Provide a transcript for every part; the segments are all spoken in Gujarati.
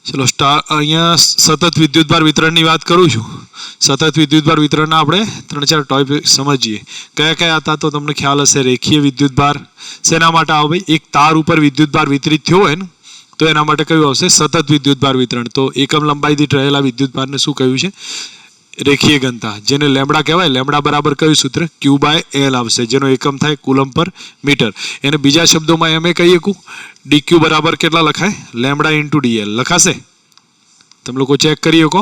चलो अहींया सतत विद्युतभार वितरणनी वात करूं छुं। सतत विद्युतभार वितरणना આપણે 3-4 ટોપિક સમજીએ। કયા કયા હતા તો તમને ખ્યાલ હશે। રેખીય વિદ્યુતભાર શેના માટે આવે ભાઈ? એક તાર ઉપર વિદ્યુતભાર વિતરિત થયો હોય ને તો એના માટે કયું આવશે? સતત વિદ્યુતભાર વિતરણ। તો એકમ લંબાઈ દીઠ રહેલા વિદ્યુતભારને શું કહ્યું છે? રેખીય ઘનતા, જેને લેમ્બડા કહેવાય। લેમ્બડા બરાબર કયું સૂત્ર? Q/L આવશે, જેનો એકમ થાય કુલમ પર મીટર। એને બીજા શબ્દોમાં એમ કહીએ કુ dq બરાબર કેટલા લખાય? લેમ્બડા ઇન્ટુ dl લખાશે। તમે લોકો ચેક કરી શકો।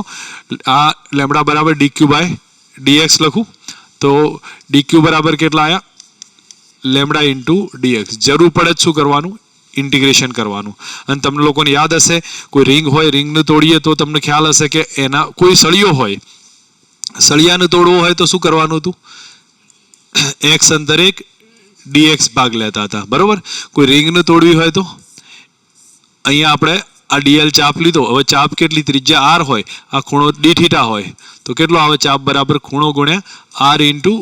આ લેમ્બડા બરાબર dq/dx લખું તો dq બરાબર કેટલા આયા? Lambda into dx। જરૂર પડે જ શું કરવાનું? ઇન્ટિગ્રેશન કરવાનું। અને તમને લોકોને યાદ હશે કોઈ રિંગ હોય, રિંગને તોડીએ તો તમને ખ્યાલ હશે કે એના કોઈ સળિયો હોય, સળિયાને તોડવો હોય તો શું કરવાનું હતું? x અંતરે dx ભાગ લેતા હતા, બરોબર। કોઈ રિંગને તોડવી હોય તો અહીંયા આપણે આ dl ચાપ લીધો। હવે ચાપ કેટલી? ત્રિજ્યા r હોય, આ ખૂણો d થીટા હોય તો કેટલો આવે? ચાપ બરાબર ખૂણો ગુણ્યા r ઇન્ટુ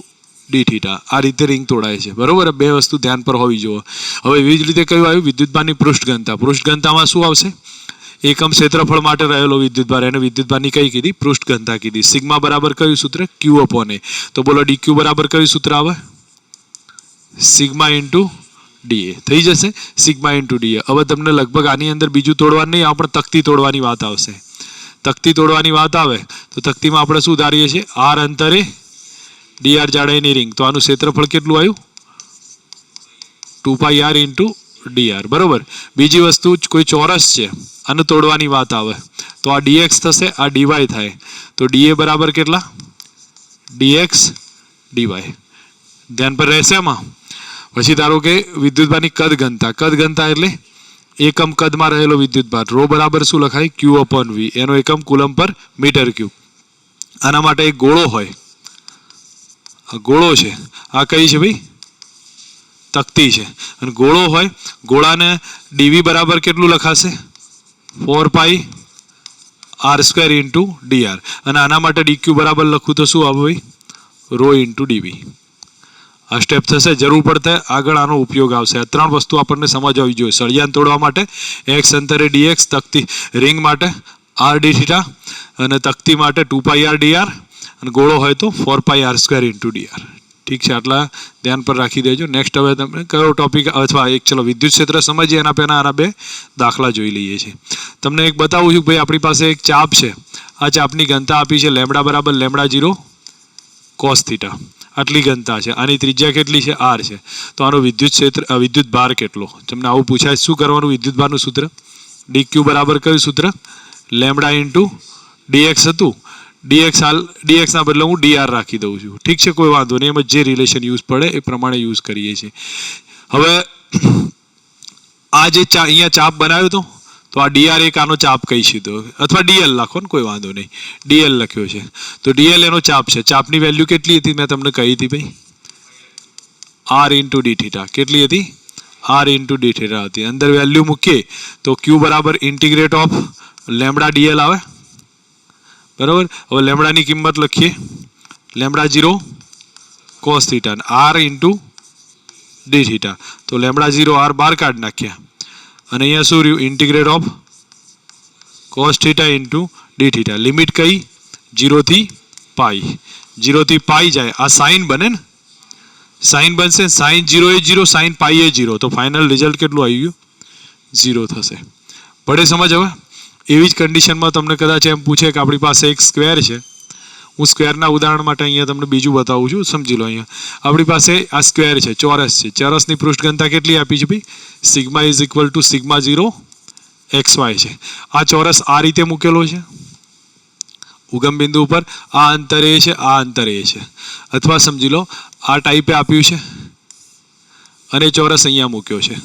d થીટા। આ રીતે રિંગ તોડાય છે, બરોબર। બે વસ્તુ ધ્યાન પર હોવી જોઈએ। હવે એવી જ રીતે કયું આવ્યું? વિદ્યુતભારની પૃષ્ઠ ઘનતા। પૃષ્ઠ ઘનતામાં શું આવશે? એકમ ક્ષેત્રફળ માટે રહેલો વિદ્યુતભાર, એને વિદ્યુતભારની કઈ કીધી? પૃષ્ઠ ઘનતા કીધી। સિગ્મા બરાબર કયું સૂત્ર? Q/A। તો બોલો dq બરાબર કયું સૂત્ર આવે? સિગ્મા ઇન્ટુ da થઈ જશે। Sigma into da। હવે તમને લગભગ આની અંદર બીજું તોડવાનું નહીં, આપણે તકતી તોડવાની વાત આવશે। તકતી તોડવાની વાત આવે તો તકતીમાં આપણે શું ધારીએ છીએ? r અંતરે dr જાડાઈની રિંગ, તો આનું ક્ષેત્રફળ કેટલું આવ્યું? 2πr ઇન્ટુ dr, બરોબર। બીજી વસ્તુ કોઈ ચોરસ છે, આને તોડવાની વાત આવે તો આ dx થશે, આ dy થાય, તો da બરાબર કેટલા? dx dy ધ્યાન પર રહેશે એમાં। પછી ધારો કે વિદ્યુતભારની કદ ઘનતા। કદ ઘનતા એટલે એકમ કદમાં રહેલો વિદ્યુતભાર। રો બરાબર શું લખાય? Q/V, એનો એકમ કુલમ પર મીટર ક્યુબ। આના માટે એક ગોળો હોય, આ ગોળો છે, આ કઈ છે ભાઈ? તકતી છે। અને ગોળો હોય, ગોળાને dv બરાબર કેટલું લખાશે? 4πr² into dr। અને આના માટે dq બરાબર લખું તો શું આવે ભાઈ? Row into dv। આ સ્ટેપ થશે, જરૂર પડતે આગળ આનો ઉપયોગ આવશે। આ ત્રણ વસ્તુ આપણને સમજવી જોઈએ। સળિયાને તોડવા માટે x અંતરે dx, તકતી રિંગ માટે r d થીટા, અને તકતી માટે 2πr dr, અને ગોળો હોય તો 4πr² ઇન્ટુ dr। ઠીક છે, આટલા ધ્યાન પર રાખી દેજો। નેક્સ્ટ હવે તમે કયો ટોપિક અથવા એક ચલો વિદ્યુત ક્ષેત્ર સમજીએ, એના પહેલાં આના બે દાખલા જોઈ લઈએ છીએ। તમને એક બતાવું છું ભાઈ, આપણી પાસે એક ચાપ છે, આ ચાપની ઘનતા આપી છે લેમ્બડા બરાબર લેમ્બડા 0 cos થીટા। આટલી ઘનતા છે, આની ત્રિજ્યા કેટલી છે? r છે। તો આનો વિદ્યુત ક્ષેત્ર વિદ્યુત ભાર કેટલો? તમને આવું પૂછાય શું કરવાનું? વિદ્યુત ભારનું સૂત્ર dq બરાબર કયું સૂત્ર? લેમ્બડા ઇન્ટુ dx હતું, dx ના બદલે હું dr રાખી દઉં છું। ઠીક છે, કોઈ વાંધો નહીં, એમાં જે રિલેશન યુઝ પડે એ પ્રમાણે યુઝ કરીએ છીએ। હવે આ જે અહીંયા ચાપ બનાવ્યો હતો તો આ dr એક આનો ચાપ કહી સીધો, અથવા dl લખો ને, કોઈ વાંધો નહીં, dl લખ્યો છે તો dl એનો ચાપ છે। ચાપની વેલ્યુ કેટલી હતી? મેં તમને કહી હતી ભાઈ, r ઇન્ટુ d થીટા। કેટલી હતી? r ઇન્ટુ d થીટા હતી। અંદર વેલ્યુ મૂકીએ તો q બરાબર ઇન્ટિગ્રેટ ઓફ લેમ્બડા dl આવે, બરાબર। હવે લેમ્બડાની કિંમત લખીએ, lambda 0 cos theta, r into d theta, તો લેમ્બડા 0 r બહાર કાઢી નાખ્યા, અને અહીંયા શું રહ્યું? Integrate of cos theta into d theta. Limit કઈ? 0 થી π। 0 થી π જાય, આ સાઇન બને ને, સાઇન બનશે, સાઇન 0 એ 0, સાઇન π એ 0, તો ફાઇનલ રિઝલ્ટ કેટલું આવી ગયું? 0 થશે। પડે સમજ? હવે એવી જ કન્ડિશનમાં તમને કદાચ એમ પૂછે કે આપણી પાસે એક સ્ક્વેર છે, હું સ્ક્વેરના ઉદાહરણ માટે અહીંયા તમને બીજું બતાવું છું, સમજી લો। અહીંયા આપણી પાસે આ સ્ક્વેર છે, ચોરસ છે, ચોરસની પૃષ્ઠ ઘનતા કેટલી આપી છે ભાઈ? Sigma is equal to sigma 0 xy છે। આ ચોરસ આ રીતે મૂકેલો છે, ઉગમ બિંદુ ઉપર આ અંતરે છે, આ અંતરે છે, અથવા સમજી લો આ ટાઈપે આપ્યું છે, અને ચોરસ અહીંયા મૂક્યો છે।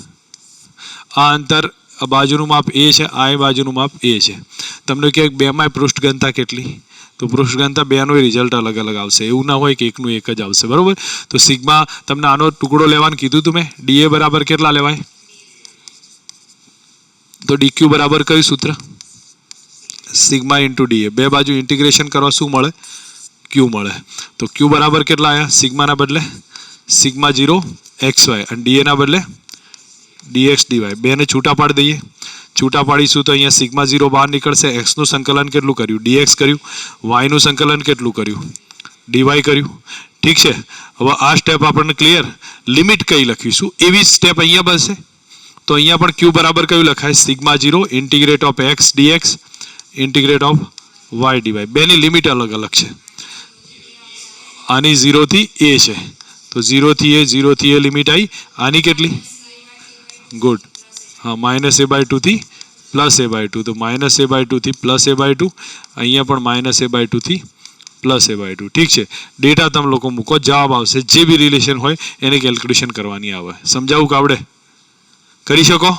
આ અંતર, આ બાજુનું માપ a છે, આ બાજુનું માપ a છે। તમને કે બેમાં પૃષ્ઠ ઘનતા કેટલી? તો પૃષ્ઠ ઘનતા બેનો રિઝલ્ટ અલગ અલગ આવશે, એવું ના હોય કે એકનું એક જ આવશે, બરોબર। તો સિગ્મા, તમને આનો ટુકડો લેવાનું કીધું તું મેં, da બરાબર કેટલા લેવાય? તો dq બરાબર કયું સૂત્ર? Sigma into da। બે બાજુ ઇન્ટિગ્રેશન કરવા શું મળે? q મળે। તો q બરાબર કેટલા આવ્યા? સિગ્માના બદલે સિગ્મા 0 xy, અને da ના બદલે dx dy। બેને છૂટા પાડી દઈએ, છૂટા પાડીશું તો અહીંયા સિગ્મા 0 બહાર નીકળશે. એક્સનું સંકલન કેટલું કર્યું? ડીએક્સ કર્યું. વાયનું સંકલન કેટલું કર્યું? ડીવાય કર્યું. ઠીક છે. હવે આ સ્ટેપ આપણને ક્લિયર. લિમિટ કઈ લખીશું એવી સ્ટેપ અહીંયા બનશે. તો અહીંયા પણ ક્યુ બરાબર કયું લખાય? Sigma 0 integrate of x dx integrate of y dy. બેની લિમિટ અલગ અલગ છે. આની 0 થી a છે તો 0 થી a લિમિટ આવી. આની કેટલી? ગુડ. હા, -a/2 થી +a/2. તો -a/2 થી +a/2. અહીંયા પણ -a/2 થી +a/2. ઠીક છે. ડેટા તમે લોકો મૂકો, જવાબ આવશે. જે બી રિલેશન હોય એની કેલ્ક્યુલેશન કરવાની આવે. સમજાવું કે આવડે? કરી શકો?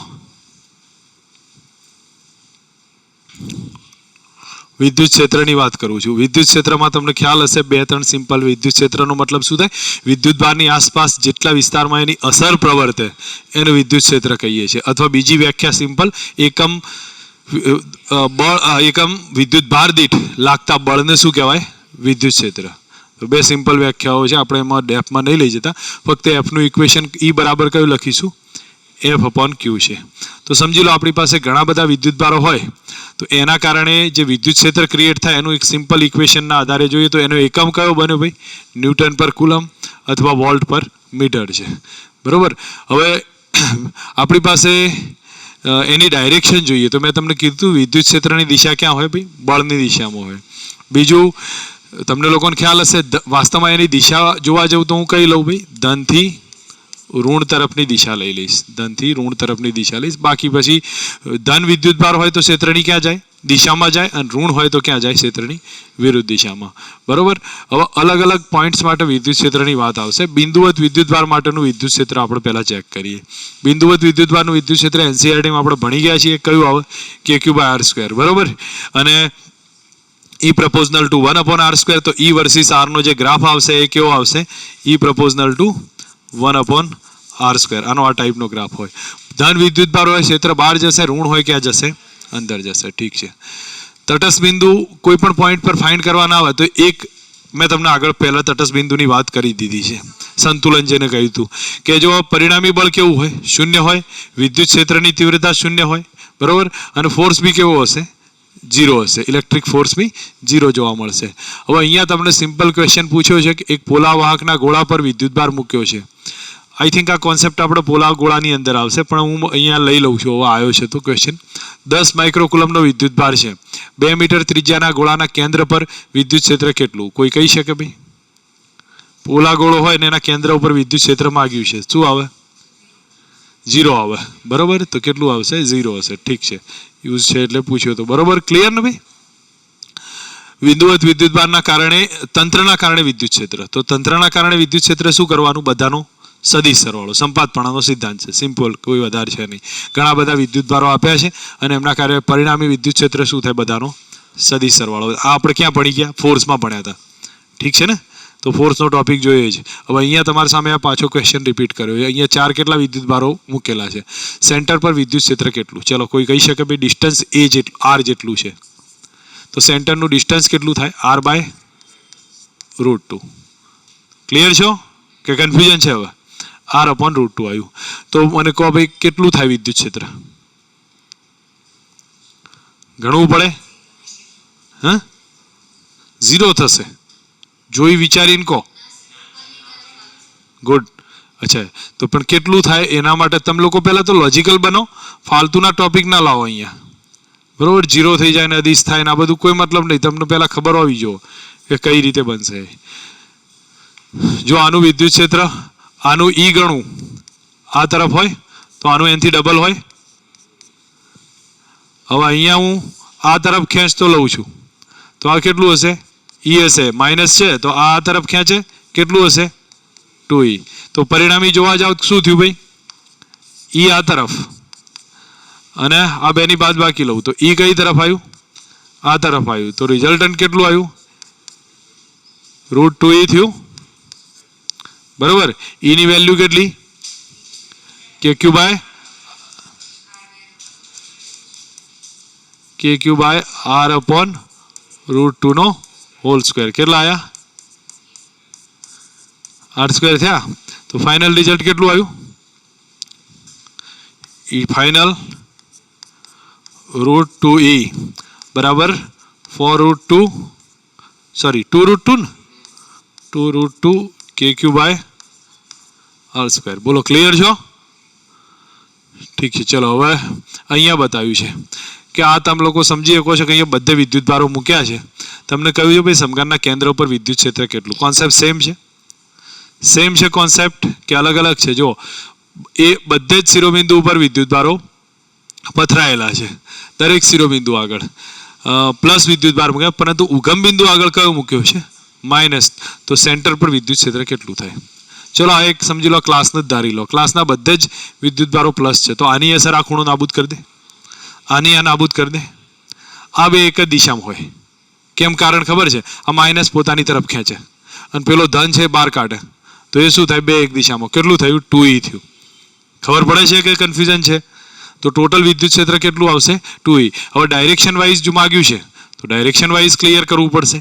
વિદ્યુત ક્ષેત્રની વાત કરું છું. વિદ્યુત ક્ષેત્રમાં તમને ખ્યાલ હશે 2-3 સિમ્પલ. વિદ્યુત ક્ષેત્રનો મતલબ શું થાય? વિદ્યુત ભારની આસપાસ જેટલા વિસ્તારમાં એની અસર પ્રવર્તે એને વિદ્યુત ક્ષેત્ર કહીએ છીએ. અથવા બીજી વ્યાખ્યા સિમ્પલ, એકમ વિદ્યુત ભાર દીઠ લાગતા બળને શું કહેવાય? વિદ્યુત ક્ષેત્ર. તો 2 સિમ્પલ વ્યાખ્યાઓ છે. આપણે એમાં ડેપ્થમાં નહીં લઈ જતા. ફક્ત એફનું ઇક્વેશન E બરાબર કયું લખીશું? F/Q છે. તો સમજી લો આપણી પાસે ઘણા બધા વિદ્યુત ભારો હોય તો એના કારણે જે વિદ્યુત ક્ષેત્ર ક્રિએટ થાય એનું એક સિમ્પલ ઇક્વેશનના આધારે જોઈએ તો એનો એકમ કયો બન્યો ભાઈ? ન્યૂટન પર કુલમ અથવા વોલ્ટ પર મીટર છે. બરોબર. હવે આપણી પાસે એની ડાયરેક્શન જોઈએ તો મેં તમને કીધું વિદ્યુત ક્ષેત્રની દિશા ક્યાં હોય ભાઈ? બળની દિશામાં હોય. બીજું તમને લોકોને ખ્યાલ હશે, વાસ્તવમાં એની દિશા જોવા જવું તો હું કઈ લઉં ભાઈ? ધનથી ઋણ તરફની દિશા લઈ લઈશ. ધનથી ઋણ તરફની દિશા લઈશ. બાકી પછી ધન વિદ્યુત ભાર હોય તો ક્ષેત્રની ક્યાં જાય? દિશામાં જાય. અને ઋણ હોય તો ક્યાં જાય? ક્ષેત્રની વિરુદ્ધ દિશામાં. બરોબર. હવે અલગ અલગ પોઈન્ટ્સ માટે વિદ્યુત ક્ષેત્રની વાત આવશે. બિંદુવત વિદ્યુત ભાર માટેનું વિદ્યુત ક્ષેત્ર આપણે પહેલા ચેક કરીએ. બિંદુવત વિદ્યુત ભારનું વિદ્યુત ક્ષેત્ર NCERTમાં આપણે ભણી ગયા છીએ. કયું આવે? KQ/R². બરોબર. અને E proportional to 1/R². તો E વર્સિસ R નો જે ગ્રાફ આવશે એ કેવો આવશે? E proportional to 1/R². આનો આ ટાઈપનો ગ્રાફ હોય. ધન વિદ્યુત ભાર હોય ક્ષેત્ર બહાર જશે, ઋણ હોય ક્યાં જશે? અંદર જશે. ઠીક છે. તટસ્થ બિંદુ કોઈ પણ પોઈન્ટ પર ફાઇન્ડ કરવાના આવે તો એક મેં તમને આગળ પહેલા તટસ્થ બિંદુની વાત કરી દીધી છે. સંતુલન જેને કહ્યું હતું કે જો પરિણામી બળ કેવું હોય? 0 હોય. વિદ્યુત ક્ષેત્રની તીવ્રતા 0 હોય. બરોબર. અને ફોર્સ બી કેવો હશે? 0 હશે. ઇલેક્ટ્રિક ફોર્સ બી 0 જોવા મળશે. હવે અહીંયા તમને સિમ્પલ ક્વેશ્ચન પૂછ્યો છે કે એક પોલા વાહકના ગોળા પર વિદ્યુત ભાર મૂક્યો છે. આઈ થિંક આ કોન્સેપ્ટ આપણે પોલા ગોળાની અંદર આવશે પણ હું અહીંયા લઈ લઉં છું. હવે આવ્યો છે તો ક્વેશ્ચન 10 માઇક્રોકુલમનો વિદ્યુત ભાર છે. 2 મીટર ત્રિજ્યાના ગોળાના કેન્દ્ર પર વિદ્યુત ક્ષેત્ર કેટલું? કોઈ કહી શકે ભાઈ? પોલા ગોળો હોય ને એના કેન્દ્ર ઉપર વિદ્યુત ક્ષેત્ર માંગ્યું છે. શું આવે? 0 આવે. બરોબર. તો કેટલું આવશે? 0 હશે. ઠીક છે. યુઝ છે એટલે પૂછ્યો તો. બરોબર. ક્લિયર ને ભાઈ? બિંદુવત વિદ્યુત ભારના કારણે તંત્રના કારણે વિદ્યુત ક્ષેત્ર. તો તંત્રના કારણે વિદ્યુત ક્ષેત્ર શું કરવાનું? બધાનો સદિશ સરવાળો. સંપાતપણાનો સિદ્ધાંત છે. સિમ્પલ, કોઈ વધારે છે નહીં. ઘણા બધા વિદ્યુત ભારો આપ્યા છે અને એમના કારણે પરિણામી વિદ્યુત ક્ષેત્ર શું થાય? બધાનો સદિશ સરવાળો. આ આપણે ક્યાં ભણી ગયા? ફોર્સમાં ભણ્યા હતા. ઠીક છે ને? તો ફોર્સનો ટોપિક જોઈએ છે. હવે અહીંયા તમારા સામે આ પાછો ક્વેશ્ચન રિપીટ કર્યો. અહીંયા 4 કેટલા વિદ્યુત ભારો મૂકેલા છે? સેન્ટર પર વિદ્યુત ક્ષેત્ર કેટલું? ચલો કોઈ કહી શકે ભાઈ? ડિસ્ટન્સ A જેટલું, R જેટલું છે. તો સેન્ટરનું ડિસ્ટન્સ કેટલું થાય? R/√2. ક્લિયર છો કે કન્ફ્યુઝન છે? હવે R/√2 આવ્યું. તો મને કહો ભાઈ કેટલું થાય વિદ્યુત ક્ષેત્ર? ગણવું પડે? હા, 0 થશે. જોઈ વિચારીને કહો. ગુડ. અચ્છા, તો પણ કેટલું થાય એના માટે તમે લોકો પહેલા તો લોજિકલ બનો. ફાલતુના ટોપિક ના લાવો અહીંયા. બરોબર. 0 થઈ જાય ને અદિશ થાય ને આ બધું કોઈ મતલબ નહીં. તમને પહેલા ખબર હોવી જોઈએ કે કઈ રીતે બનશે. જો આનું વિદ્યુત ક્ષેત્ર આનું E ગણું આ તરફ હોય તો આનું એનથી ડબલ હોય. હવે અહીંયા હું આ તરફ ખેંચતો લઉં છું તો આ કેટલું હશે? E હશે. માઇનસ છે તો આ તરફ ખેંચે કેટલું હશે? 2E. તો પરિણામી જોવા જાવ શું થયું ભાઈ? E આ તરફ અને આ બેની બાદ બાકી લઉં તો E કઈ તરફ આવ્યું? આ તરફ આવ્યું. તો રિઝલ્ટન્ટ કેટલું આવ્યું? √2E થયું. બરોબર. E ની વેલ્યુ કેટલી? KQ/R/√2 નો હોલ સ્ક્વેર. કેટલા આયા? R² થયા. તો ફાઇનલ રિઝલ્ટ કેટલું આવ્યું? E ફાઇનલ √2e બરાબર 4√2 સોરી 2√2 ને 2√2 KQ બાય હોલ સ્ક્વેર. બોલો ક્લિયર છો? ઠીક છે. ચલો હવે અહીંયા બતાવ્યું છે કે આ તમે લોકો સમજી શકો છો કે અહીંયા બધે વિદ્યુતભારો મૂક્યા છે. તમને કહ્યું છે ભાઈ સમઘનના કેન્દ્ર ઉપર વિદ્યુત ક્ષેત્ર કેટલું. કોન્સેપ્ટ સેમ છે કોન્સેપ્ટ કે અલગ અલગ છે? જો એ બધે જ શિરોબિંદુ ઉપર વિદ્યુતભારો પથરાયેલા છે, દરેક શિરોબિંદુ આગળ પ્લસ વિદ્યુતભાર મૂક્યા, પરંતુ ઉગમ બિંદુ આગળ કયો મૂક્યો છે? માઇનસ. તો સેન્ટર પર વિદ્યુત ક્ષેત્ર કેટલું થાય? ચલો આ એક સમજી લો, ક્લાસને જ ધારી લો. ક્લાસના બધે જ વિદ્યુતભારો પ્લસ છે, તો આની અસર આ ખૂણો નાબૂદ કરી દે, આની આ નાબૂદ કરી દે. આ બે એક જ દિશામાં હોય. કેમ? કારણ ખબર છે, આ માઇનસ પોતાની તરફ ખેંચે અને પેલો ધન છે બહાર કાઢે, તો એ શું થાય? બે એક દિશામાં. કેટલું થયું? 2e થયું. ખબર પડે છે કે કન્ફ્યુઝન છે? તો ટોટલ વિદ્યુત ક્ષેત્ર કેટલું આવશે? 2e. હવે ડાયરેક્શન વાઇઝ જો માગ્યું છે તો ડાયરેક્શન વાઇઝ ક્લિયર કરવું પડશે,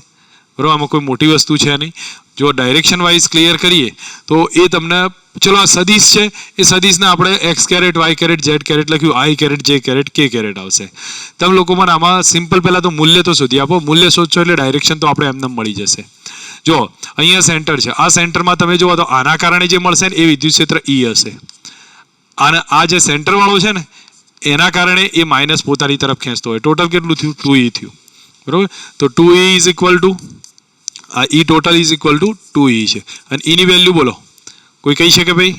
બરાબર? આમાં કોઈ મોટી વસ્તુ છે નહીં. જો ડાયરેક્શન વાઇઝ ક્લિયર કરીએ તો એ તમને, ચલો આ સદિશ છે, એ સદિશને આપણે x caret y caret z caret લખ્યું, i caret j caret k caret આવશે. તમે લોકો મને આમાં સિમ્પલ પહેલાં તો મૂલ્ય તો શોધી આપો. મૂલ્ય શોધશો એટલે ડાયરેક્શન તો આપણે એમને મળી જશે. જો અહીંયા સેન્ટર છે, આ સેન્ટરમાં તમે જુઓ તો આના કારણે જે મળશે ને એ વિદ્યુત ક્ષેત્ર E હશે. અને આ જે સેન્ટર વાળો છે ને એના કારણે એ માઇનસ પોતાની તરફ ખેંચતો હોય. ટોટલ કેટલું થયું? 2e થયું, બરાબર? તો 2e ઇઝ ઇક્વલ ટુ આ E total is equal two 2e છે. અને E ની વેલ્યુ બોલો, કોઈ કહી શકે ભાઈ?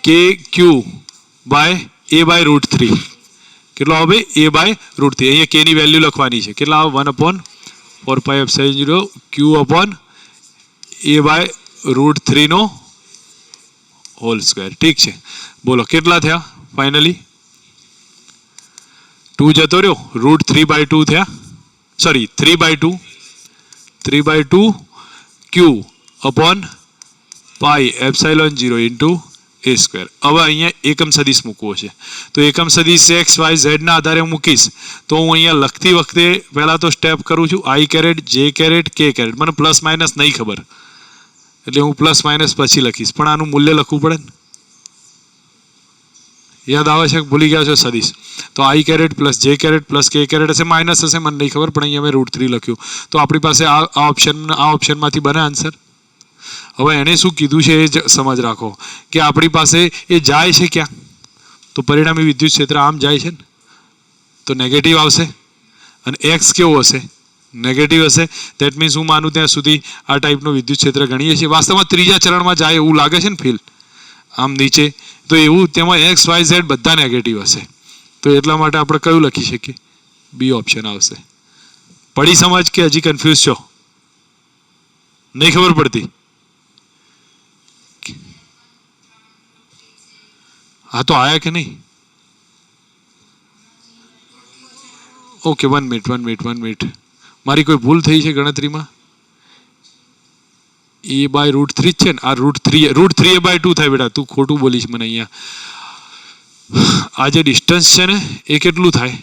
KQ by a by √3. કેટલો આવે ભાઈ? a by √3. અહીંયા k ની વેલ્યુ લખવાની છે. કેટલા આવે? 1/4πε0 q અપોન a બાય √3 નો હોલ સ્ક્વેર. ઠીક છે. બોલો કેટલા થયા ફાઇનલી? 2 જતો રહ્યો, √3/2 થયા, sorry 3/2 q upon πε0 into a square. હવે અહીંયા એકમ સદિશ મૂકવો છે, તો એકમ સદિશ x y z ના આધારે મૂકીશ તો હું અહીંયા લખતી વખતે પહેલાં તો સ્ટેપ કરું છું i caret j caret k caret. મને પ્લસ માઇનસ નહીં ખબર એટલે હું પ્લસ માઇનસ પછી લખીશ, પણ આનું મૂલ્ય લખવું પડે ને. યાદ આવે છે? ભૂલી ગયા છો સદિશ? તો i caret plus j caret plus k caret હશે, માઇનસ હશે, મને નહીં ખબર, પણ અહીંયા મેં √3 લખ્યું. તો આપણી પાસે આ ઓપ્શનમાંથી બને આન્સર. હવે એણે શું કીધું છે એ જ સમજ રાખો કે આપણી પાસે એ જાય છે ક્યાં? તો પરિણામી વિદ્યુત ક્ષેત્ર આમ જાય છે ને, તો નેગેટિવ આવશે. અને એક્સ કેવો હશે? નેગેટિવ હશે. દેટ મીન્સ હું માનું ત્યાં સુધી આ ટાઈપનો વિદ્યુત ક્ષેત્ર ગણીએ છીએ. વાસ્તવમાં ત્રીજા ચરણમાં જાય એવું લાગે છે ને ફીલ આમ નીચે, તો એવું તેમાં એક્સ વાય ઝેડ બધા નેગેટિવ હશે. તો એટલા માટે આપણે કયું લખી શકીએ? બી ઓપ્શન આવશે. પડી સમજ કે હજી કન્ફ્યુઝ છો? નહીં ખબર પડતી? હા તો આયા કે નહીં? Okay, 1 minute. મારી કોઈ ભૂલ થઈ છે ગણતરીમાં? એ બાય √3 જ છે ને? આ √3a/2 થાય બેટા, તું ખોટું બોલીશ મને. અહીંયા આ જે ડિસ્ટન્સ છે ને એ કેટલું થાય?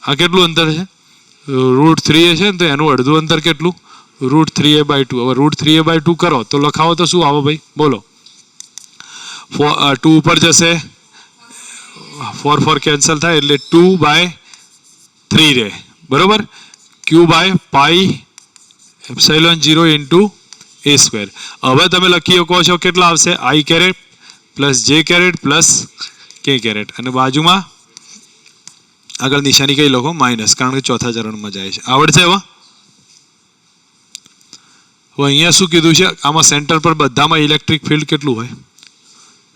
આ કેટલું અંતર છે? √3a છે ને, તો એનું અડધું અંતર કેટલું? √3a/2. હવે √3a/2 કરો તો લખાવો તો શું આવો ભાઈ? બોલો. 2 ઉપર જશે, 4 કેન્સલ થાય એટલે 2/3 રહે, બરોબર? q by πε0 into a square. હવે તમે લખી શકો છો કેટલા આવશે? i caret plus j caret plus k caret. અને બાજુમાં આગળ નિશાની કઈ લખો? માઇનસ, કારણ કે ચોથા ચરણમાં જાય છે. આવડશે? હવે અહીંયા શું કીધું છે? આમાં સેન્ટર પર બધામાં ઇલેક્ટ્રિક ફિલ્ડ કેટલું હોય?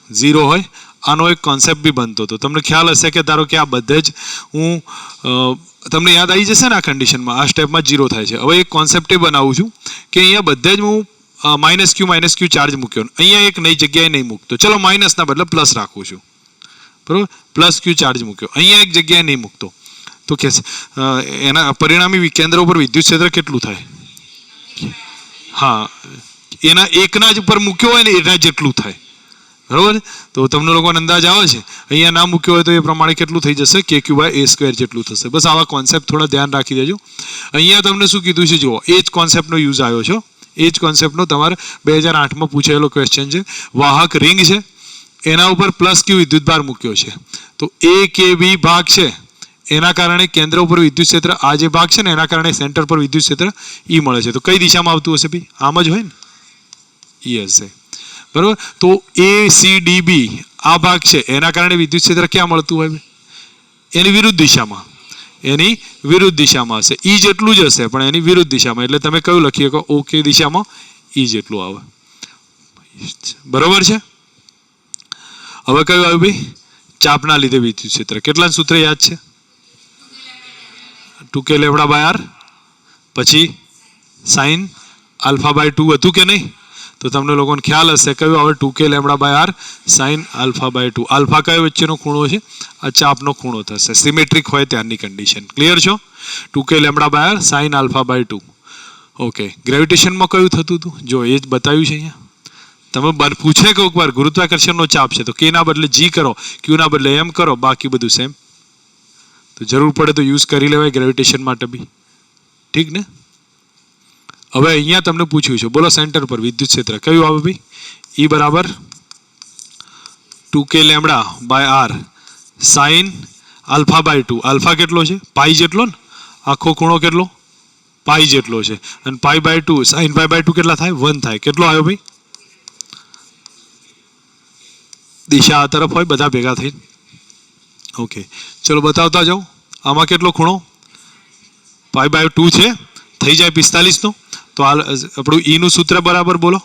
0 હોય. આનો એક કોન્સેપ્ટ બી બનતો હતો, તમને ખ્યાલ હશે કે ધારો કે આ બધે જ હું તમને યાદ આવી જશે ને આ કન્ડિશનમાં, આ સ્ટેપમાં 0 થાય છે. હવે એક કોન્સેપ્ટ એ બનાવું છું કે અહીંયા બધે જ હું -q ચાર્જ મૂક્યો, અહીંયા એક નઈ જગ્યાએ નહીં મૂકતો. ચલો માઇનસના બદલે પ્લસ રાખું છું, બરાબર? +q ચાર્જ મૂક્યો, અહીંયા એક જગ્યાએ નહીં મૂકતો. તો કે એના પરિણામી કેન્દ્ર ઉપર વિદ્યુત ક્ષેત્ર કેટલું થાય? હા, એના એકના જ ઉપર મૂક્યો હોય ને એના જેટલું થાય, બરાબર? તો તમને લોકોને અંદાજ આવે છે. અહીંયા ના મૂક્યો હોય તો એ પ્રમાણે કેટલું થઈ જશે? KQ/a² જેટલું થશે. બસ આવા કોન્સેપ્ટ થોડા ધ્યાન રાખી દેજો. અહીંયા તમને શું કીધું છે જુઓ, એ જ કોન્સેપ્ટનો યુઝ આવ્યો છે. એ જ કોન્સેપ્ટનો તમારે 2008માં પૂછાયેલો ક્વેશ્ચન છે. વાહક રિંગ છે, એના ઉપર પ્લસ ક્યુ વિદ્યુતભાર મૂક્યો છે, તો એ કે બી ભાગ છે એના કારણે કેન્દ્ર ઉપર વિદ્યુત ક્ષેત્ર આ જે ભાગ છે ને એના કારણે સેન્ટર પર વિદ્યુત ક્ષેત્ર ઈ મળે છે. તો કઈ દિશામાં આવતું હશે ભાઈ? આમ જ હોય ને, ઈ હશે બરોબર. તો એ સી ડી બી આ ભાગ છે એના કારણે વિદ્યુત ક્ષેત્ર ક્યાં મળતું હોય? એની વિરુદ્ધ દિશામાં, એની વિરુદ્ધ દિશામાં હશે. ઈ જેટલું જ હશે પણ એની વિરુદ્ધ દિશામાં. એટલે તમે કયું લખીએ કે ઓકે દિશામાં ઈ જેટલું આવે, બરોબર છે. હવે કયું આવ્યું ભાઈ? ચાપના લીધે વિદ્યુત ક્ષેત્ર. કેટલા સૂત્ર યાદ છે? 2k લેમ્બડા બાય આર, પછી સાઇન આલ્ફા બાય 2 હતું કે નહીં? તો તમને લોકોને ખ્યાલ હશે કયું આવે? 2k lambda by R sine alpha by 2. Alpha કયો વચ્ચેનો ખૂણો છે? આ ચાપનો ખૂણો થશે. સિમેટ્રિક હોય ત્યારની કન્ડિશન. ક્લિયર છો? 2k lambda by R sine alpha by 2. Okay. ગ્રેવિટેશનમાં કયું થતું હતું? જો એ જ બતાવ્યું છે અહીંયા. તમે પૂછે કે એકવાર ગુરુત્વાકર્ષણનો ચાપ છે તો કે ના બદલે જી કરો, ક્યુ ના બદલે એમ કરો, બાકી બધું સેમ. તો જરૂર પડે તો યુઝ કરી લેવાય ગ્રેવિટેશન માટે બી. ઠીક ને? હવે અહીંયા તમને પૂછ્યું છે, બોલો સેન્ટર પર વિદ્યુત ક્ષેત્ર કયું આવે ભાઈ? ઈ બરાબર 2k lambda by R sine alpha by 2. Alpha કેટલો છે? પાઈ જેટલો ને. આખો ખૂણો કેટલો? પાઈ જેટલો છે. અને pi by 2 sine pi by 2 કેટલા થાય? 1 થાય. કેટલો આવ્યો ભાઈ? દિશા આ તરફ હોય બધા ભેગા થઈને. ઓકે, ચલો બતાવતા જાઓ. આમાં કેટલો ખૂણો? પાઈ બાય 2 છે, થઈ જાય 45 નો. તો આપણું ઈ નું સૂત્ર બરાબર બોલો.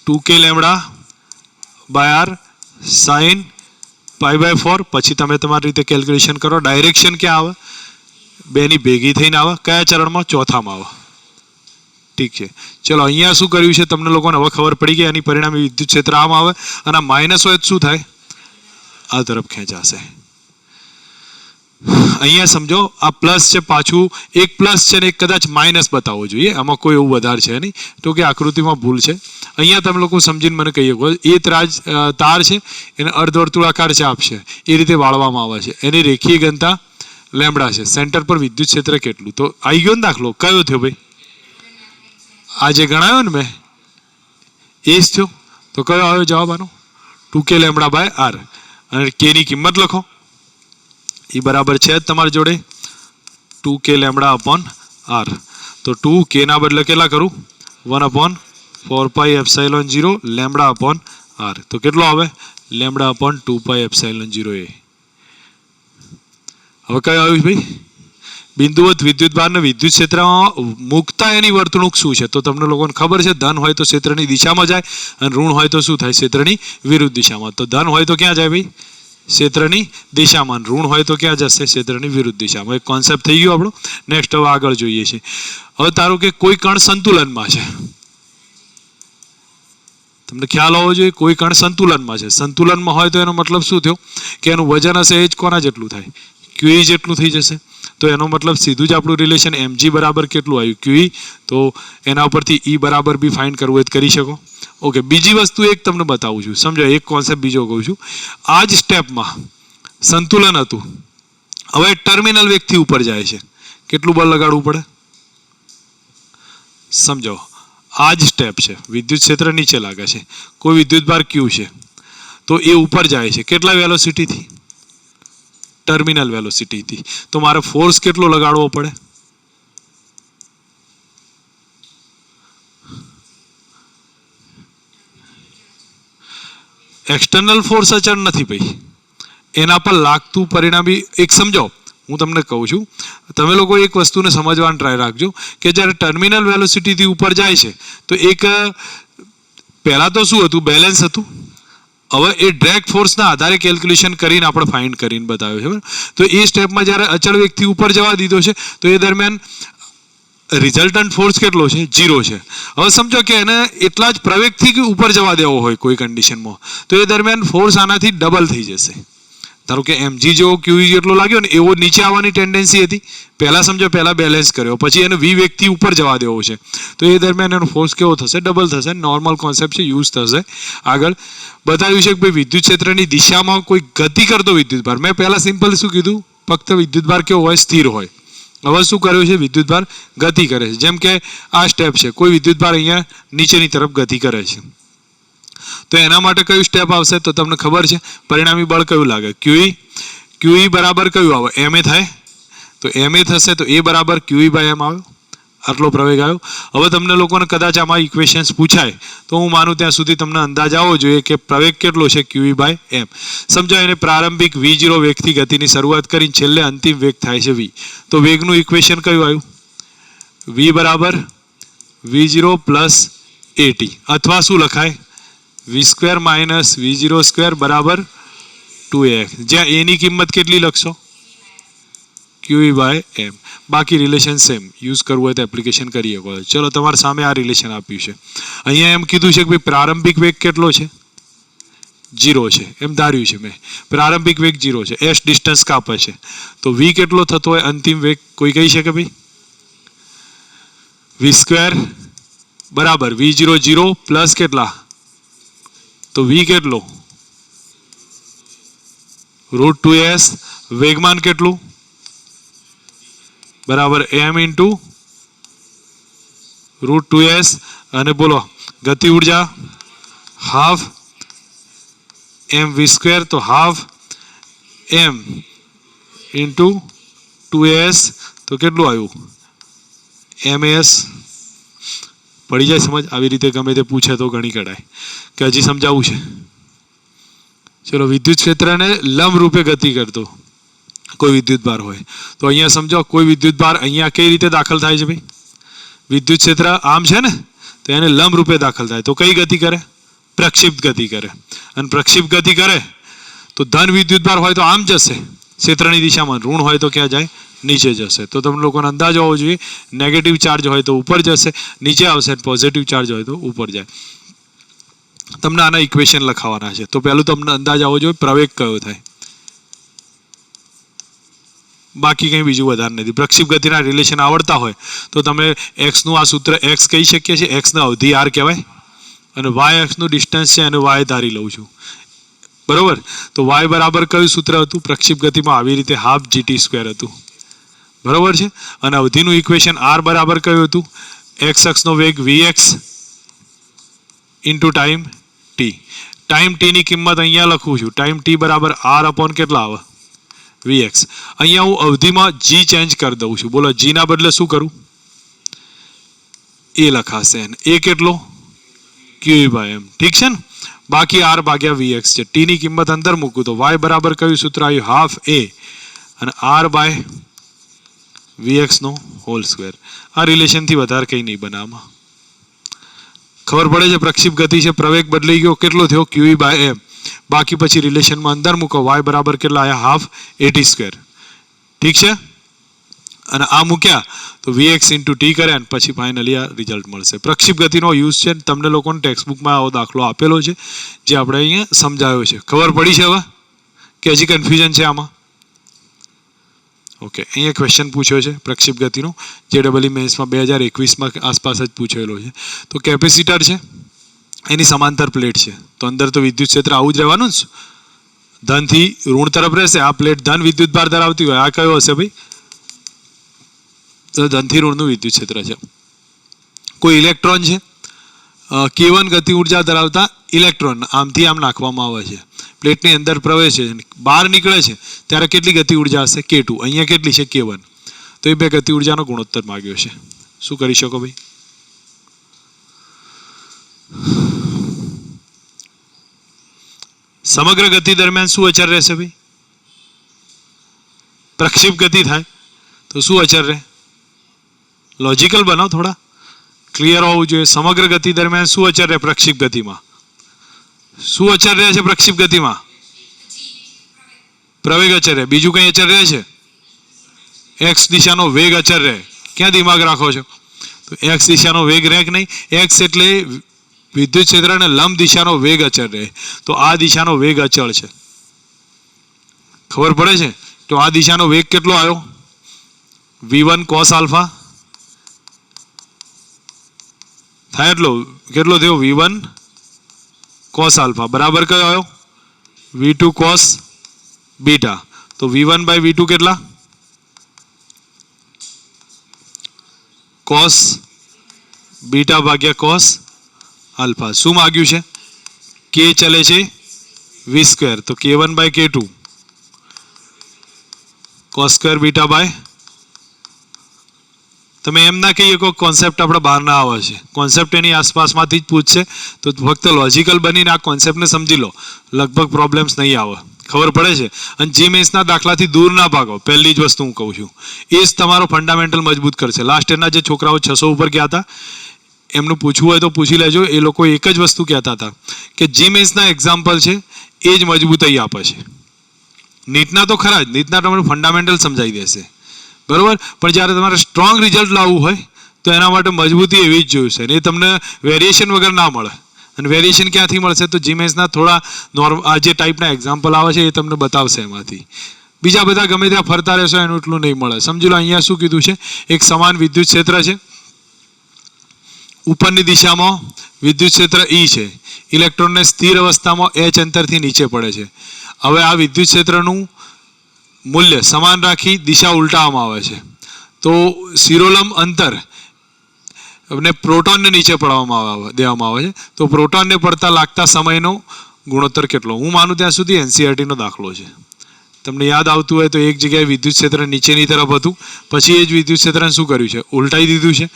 2k lambda by R sine pi by 4. પછી તમે તમારી રીતે કેલ્ક્યુલેશન કરો. ડાયરેક્શન ક્યાં આવે? બેની ભેગી થઈને આવે. કયા ચરણમાં? ચોથામાં આવે. ઠીક છે. ચલો અહીંયા શું કર્યું છે તમને લોકોને હવે ખબર પડી ગઈ. એની પરિણામે વિદ્યુત ક્ષેત્ર આમ આવે અને માઇનસ હોય શું થાય? આ તરફ ખેંચાશે. અહીંયા સમજો આ પ્લસ છે, પાછું એક પ્લસ છે ને એક કદાચ માઇનસ બતાવવો જોઈએ. આમાં કોઈ એવું વધારે છે નહીં. તો કે આકૃતિમાં ભૂલ છે. અહીંયા તમે લોકો સમજીને મને કહીએ એ તાર છે, એને અર્ધવર્તુળાકાર ચાપ છે, એ રીતે વાળવામાં આવે છે. એની રેખીય ઘનતા લેમ્બડા છે. સેન્ટર પર વિદ્યુત ક્ષેત્ર કેટલું? તો આવી ગયો ને દાખલો. કયો થયો ભાઈ? આ જે ગણાયો ને મેં એ જ થયો. તો કયો આવ્યો જવાબ આનો? 2k lambda by R. અને કે ની કિંમત લખો. એ બરાબર છે જ તમારી જોડે 2k લેમ્બડા અપોન આર. તો 2k ના બદલે કેટલા કરું? 1/4 પાઈ એપ્સાઇલોન 0 લેમ્બડા અપોન આર. તો કેટલો આવે? લેમ્બડા અપોન 2 પાઈ એપ્સાઇલોન 0 એ. હવે કયું આવ્યું ભાઈ? બિંદુવત વિદ્યુતભારને વિદ્યુત ક્ષેત્રમાં મુકતા એની વર્તણૂક શું છે? તો તમને લોકોને ખબર છે ધન હોય તો ક્ષેત્રની દિશામાં જાય અને ઋણ હોય તો શું થાય? ક્ષેત્રની વિરુદ્ધ દિશામાં. તો ધન હોય તો ક્યાં જાય ભાઈ? ક્ષેત્રની દિશામાં. ઋણ હોય તો ક્યાં જશે? ક્ષેત્રની વિરુદ્ધ દિશામાં. એક કોન્સેપ્ટ થઈ ગયો આપણો. નેક્સ્ટ હવે આગળ જોઈએ છે. હવે તારો કે કોઈ કણ સંતુલનમાં છે. તમને ખ્યાલ હોવો જોઈએ કોઈ કણ સંતુલનમાં છે. સંતુલનમાં હોય તો એનો મતલબ શું થયો? કે એનું વજન હશે એ જ કોના જેટલું થાય? ક્યુઈ જેટલું થઈ જશે. તો એનો મતલબ સીધું જ આપણું રિલેશન mg બરાબર કેટલું આવ્યું? ક્યુઈ. તો એના ઉપરથી ઈ બરાબર બી ફાઇન્ડ કરવું હોય તો કરી શકો. ઓકે, બીજી વસ્તુ એક તમને બતાવું છું. સમજો, એક કોન્સેપ્ટ બીજો કહું છું. આ જ સ્ટેપમાં સંતુલન હતું. હવે ટર્મિનલ વેગથી ઉપર જાય છે. કેટલું બળ લગાડવું પડે? સમજો, આ જ સ્ટેપ છે. વિદ્યુત ક્ષેત્ર નીચે લાગે છે. કોઈ વિદ્યુતભાર ક્યુ છે. તો એ ઉપર જાય છે. કેટલા વેલોસિટીથી? ટર્મિનલ વેલોસિટીથી. તો મારે ફોર્સ કેટલો લગાડવો પડે? એક્સટર્નલ ફોર્સ અચળ નથી ભાઈ. એના પર લાગતું પરિણામી એક સમજો. હું તમને કહું છું, તમે લોકો એક વસ્તુને સમજવાનો ટ્રાય રાખજો કે જ્યારે ટર્મિનલ વેલોસિટીથી ઉપર જાય છે તો એક પહેલાં તો શું હતું? બેલેન્સ હતું. હવે એ ડ્રેગ ફોર્સના આધારે કેલ્ક્યુલેશન કરીને આપણે ફાઇન્ડ કરીને બતાવ્યો છે. તો એ સ્ટેપમાં જ્યારે અચળ વેગથી ઉપર જવા દીધો છે તો એ દરમિયાન રિઝલ્ટન્ટ ફોર્સ કેટલો છે? 0 છે. હવે સમજો કે એને એટલા જ પ્રવેગથી ઉપર જવા દેવો હોય કોઈ કન્ડિશનમાં, તો એ દરમિયાન ફોર્સ આનાથી ડબલ થઈ જશે. ધારો કે mg જેવો ક્યુઈ જેટલો લાગ્યો ને એવો નીચે આવવાની ટેન્ડન્સી હતી. પહેલાં સમજો, પહેલાં બેલેન્સ કર્યો, પછી એને વી વેગથી ઉપર જવા દેવો છે, તો એ દરમિયાન એનો ફોર્સ કેવો થશે? ડબલ થશે. નોર્મલ કોન્સેપ્ટ છે, યુઝ થશે. આગળ બતાવ્યું છે કે ભાઈ વિદ્યુત ક્ષેત્રની દિશામાં કોઈ ગતિ કરતો વિદ્યુતભાર. મેં પહેલાં સિમ્પલ શું કીધું? ફક્ત વિદ્યુતભાર કેવો હોય? સ્થિર હોય. હવે શું કર્યું છે? વિદ્યુતભાર ગતિ કરે છે. જેમ કે આ સ્ટેપ છે, કોઈ વિદ્યુતભાર અહીંયા નીચેની તરફ ગતિ કરે છે, તો એના માટે કયું સ્ટેપ આવશે? તો તમને ખબર છે પરિણામી બળ કયું લાગે? QE બરાબર કયું આવે? MA થાય, તો MA થશે તો A બરાબર QE બાય M આવ્યો, આટલો પ્રવેગ આવ્યો. હવે તમને લોકોને કદાચ આમાં ઇક્વેશન્સ પૂછાય તો હું માનું ત્યાં સુધી તમને અંદાજ આવવો જોઈએ કે પ્રવેગ કેટલો છે? QE by M. સમજાય એને પ્રારંભિક V0 વેગથી ગતિની શરૂઆત કરીને છેલ્લે અંતિમ વેગ થાય છે V. તો વેગનું ઇક્વેશન કયું આવ્યું? V બરાબર V0 પ્લસ AT, અથવા શું લખાય? V² માઇનસ V0² બરાબર 2AX, જ્યાં A ની કિંમત કેટલી લખશો? QE by M. બાકી રિલેશન સેમ, યુઝ કરવું હોય તો એપ્લિકેશન કરી શકો. ચલો તમારા સામે આ રિલેશન આપ્યું છે. અહીંયા એમ કીધું છે કે ભાઈ પ્રારંભિક વેગ કેટલો છે? 0 છે, એમ ધાર્યું છે મેં. પ્રારંભિક વેગ 0 છે, S ડિસ્ટન્સ કાપે છે, તો V કેટલો થતો હોય અંતિમ વેગ? કોઈ કહી શકે ભાઈ? V² બરાબર V0 0 પ્લસ કેટલા? તો V કેટલો? √2s. વેગમાન કેટલું? બરાબર M ઇન્ટુ √2s. અને બોલો ગતિ ઉર્જા હાફ mv², તો હાફ M ઇન્ટુ 2s, તો કેટલું આવ્યું? MS. પડી જાય સમજ? આવી રીતે ગમે તે પૂછે તો ગણી કઢાય. કે હજી સમજાવવું છે? ચલો, વિદ્યુત ક્ષેત્રને લંબ રૂપે ગતિ કરતો કોઈ વિદ્યુતભાર હોય તો અહીંયા સમજો કોઈ વિદ્યુતભાર અહીંયા કઈ રીતે દાખલ થાય છે ભાઈ? વિદ્યુત ક્ષેત્ર આમ છે ને, તો એને લંબ રૂપે દાખલ થાય તો કઈ ગતિ કરે? પ્રક્ષિપ્ત ગતિ કરે. અને પ્રક્ષિપ્ત ગતિ કરે તો ધન વિદ્યુતભાર હોય તો આમ જશે ક્ષેત્રની દિશામાં, ઋણ હોય તો ક્યાં જાય? નીચે જશે. તો તમને લોકોને અંદાજ હોવો જોઈએ, નેગેટિવ ચાર્જ હોય તો ઉપર જશે, નીચે આવશે, પોઝિટિવ ચાર્જ હોય તો ઉપર જાય. તમને આના ઇક્વેશન લખાવાના છે. તો પહેલું તમને અંદાજ આવવો જોઈએ પ્રવેગ કયો થાય, બાકી કંઈ બીજું વધારે નથી. પ્રક્ષિપ્ત ગતિના રિલેશન આવડતા હોય તો તમે એક્સનું આ સૂત્ર એક્સ કહી શકીએ છીએ, એક્સને અવધિ આર કહેવાય, અને વાય એક્સનું ડિસ્ટન્સ છે અને વાય ધારી લઉં છું, બરોબર? તો વાય બરાબર કયું સૂત્ર હતું? પ્રક્ષિપ્ત ગતિમાં આવી રીતે હાફ GT² હતું, બરોબર છે? અને અવધિનું ઇક્વેશન આર બરાબર કયું હતું? એક્સ અક્ષનો વેગ VX into time T. Time ટીની કિંમત અહીંયા લખું છું, ટાઈમ ટી બરાબર આર અપોન કેટલા આવે? VX. અહીંયા હું અવધિમાં G ચેન્જ કરી દઉં છું. બોલો, G ના બદલે શું કરું? A લખાશે. A કેટલો? QE by M. ઠીક છે ને? બાકી R ભાગ્યા VX છે. T ની કિંમત અંદર મૂકું તો Y બરાબર કયું સૂત્ર આવ્યું? હાફ A અને R બાય VX નો હોલ સ્ક્વેર. આ રિલેશનથી વધારે કંઈ નહીં બનાવવામાં. ખબર પડે છે? પ્રક્ષિપ્ત ગતિ છે, પ્રવેગ બદલાઈ ગયો, કેટલો થયો? QE by M. બાકી પછી રિલેશનમાં અંદર મૂકો, y બરાબર કેટલા આવ્યા? Half AT². ઠીક છે? અને આ મૂક્યા તો VX ઇન્ટુ ટી કરે અને પછી ફાઇનલી આ રિઝલ્ટ મળશે. પ્રક્ષિપ્ત ગતિનો યુઝ છે, તમને લોકોને ટેક્સ્ટબુકમાં આવો દાખલો આપેલો છે જે આપણે અહીંયા સમજાવ્યો છે. ખબર પડી છે હવે કે હજી કન્ફ્યુઝન છે આમાં? ઓકે, અહીંયા ક્વેશ્ચન પૂછ્યો છે પ્રક્ષિપ્ત ગતિનો, જે ડબલ મેન્સમાં 2021માં આસપાસ જ પૂછેલો છે. તો કેપેસિટર છે, એની સમાંતર પ્લેટ છે, તો અંદર તો વિદ્યુત ક્ષેત્ર આવું જ રહેવાનું જ, ધનથી ઋણ તરફ રહેશે. આ પ્લેટ ધન વિદ્યુતભાર ધરાવતી હોય, આ કયો હશે ભાઈ? તો ધનથી ઋણનું વિદ્યુત ક્ષેત્ર છે. કોઈ ઇલેક્ટ્રોન છે, K1 ગતિ ઉર્જા ધરાવતા ઇલેક્ટ્રોન આમથી આમ નાખવામાં આવે છે, પ્લેટની અંદર પ્રવેશે, બહાર નીકળે છે ત્યારે કેટલી ગતિ ઉર્જા હશે? K2. અહીંયા કેટલી છે? K1. તો એ બે ગતિ ઉર્જાનો ગુણોત્તર માગ્યો છે. શું કરી શકો ભાઈ? સમગ્ર ગતિ દરમિયાન શું અચર રહેશે ભાઈ? પ્રક્ષિપ્ત ગતિ થાય તો શું અચર રહે? લોજિકલ બનાવો, થોડા ક્લિયર હોવું જોઈએ. સમગ્ર ગતિ દરમિયાન શું અચર રહે? પ્રક્ષિપ્ત ગતિમાં શું અચર રહે છે? પ્રક્ષિપ્ત ગતિમાં પ્રવેગ અચર રહે. બીજું કઈ અચર રહે છે? X દિશાનો વેગ અચર રહે. ક્યાં દિમાગ રાખો છો? તો X દિશાનો વેગ રહે કે નહીં? X એટલે વિદ્યુત ક્ષેત્રને લંબ દિશાનો વેગ અચળ રહે, તો આ દિશાનો વેગ અચળ છે. ખબર પડે છે? તો આ દિશાનો વેગ કેટલો આવ્યો? V1 cos આલ્ફા થાય એટલો કેટલો થયો? V1 cos આલ્ફા બરાબર કયો આવ્યો? V2 cos beta. તો V1 બાય V2 કેટલા? કોસ બીટા ભાગ્યા કોસ આલ્ફા. શું માગ્યું છે? કે ચલે છે વી સ્ક્વેર, તો k1 by k2 cos square beta by. તમે એમ ના કહીએ કે કોન્સેપ્ટ આપણે બહાર ના આવે છે, કોન્સેપ્ટ એની આસપાસમાંથી જ પૂછશે, તો ફક્ત લોજિકલ બનીને આ કોન્સેપ્ટને સમજી લો, લગભગ પ્રોબ્લેમ્સ નહીં આવે, ખબર પડે છે. અને જી મેન્સના દાખલાથી દૂર ના ભાગો, પહેલી જ વસ્તુ હું કહું છું, એ જ તમારો ફંડામેન્ટલ મજબૂત કરશે. લાસ્ટ યરના જે છોકરાઓ 600 ઉપર ગયા હતા એમનું પૂછવું હોય તો પૂછી લેજો. એ લોકો એક જ વસ્તુ કહેતા હતા કે જી મેન્સના એક્ઝામ્પલ છે એ જ મજબૂતાઈ આપે છે. નીટના તો ખરા જ, નીટના તમારું ફંડામેન્ટલ સમજાવી દેશે, બરોબર, પણ જ્યારે તમારે સ્ટ્રોંગ રિઝલ્ટ લાવવું હોય તો એના માટે મજબૂતી એવી જ જોઈશે, એ તમને વેરિએશન વગર ના મળે. અને વેરિએશન ક્યાંથી મળશે? તો જીમેન્સના થોડા આ જે ટાઈપના એક્ઝામ્પલ આવે છે એ તમને બતાવશે એમાંથી. બીજા બધા ગમે ત્યાં ફરતા રહેશો એનું એટલું નહીં મળે. સમજી લો અહીંયા શું કીધું છે, એક સમાન વિદ્યુત ક્ષેત્ર છે, ઉપરની દિશામાં વિદ્યુત ક્ષેત્ર E છે, ઇલેક્ટ્રોનને સ્થિર અવસ્થામાં h અંતરથી નીચે પડે છે. હવે આ વિદ્યુત ક્ષેત્રનું મૂલ્ય સમાન રાખી દિશા ઉલટાવવામાં આવે છે, તો શિરોલંબ અંતર ને પ્રોટોનને નીચે દેવામાં આવે છે, તો પ્રોટોનને પડતા લાગતા સમયનો ગુણોત્તર કેટલો? હું માનું ત્યાં સુધી એનસીઈઆરટીનો દાખલો છે. તમને યાદ આવતું હોય તો એક જગ્યાએ વિદ્યુત ક્ષેત્ર નીચેની તરફ હતું, પછી એ જ વિદ્યુત ક્ષેત્રને શું કર્યું છે? ઉલટાઈ દીધું છે.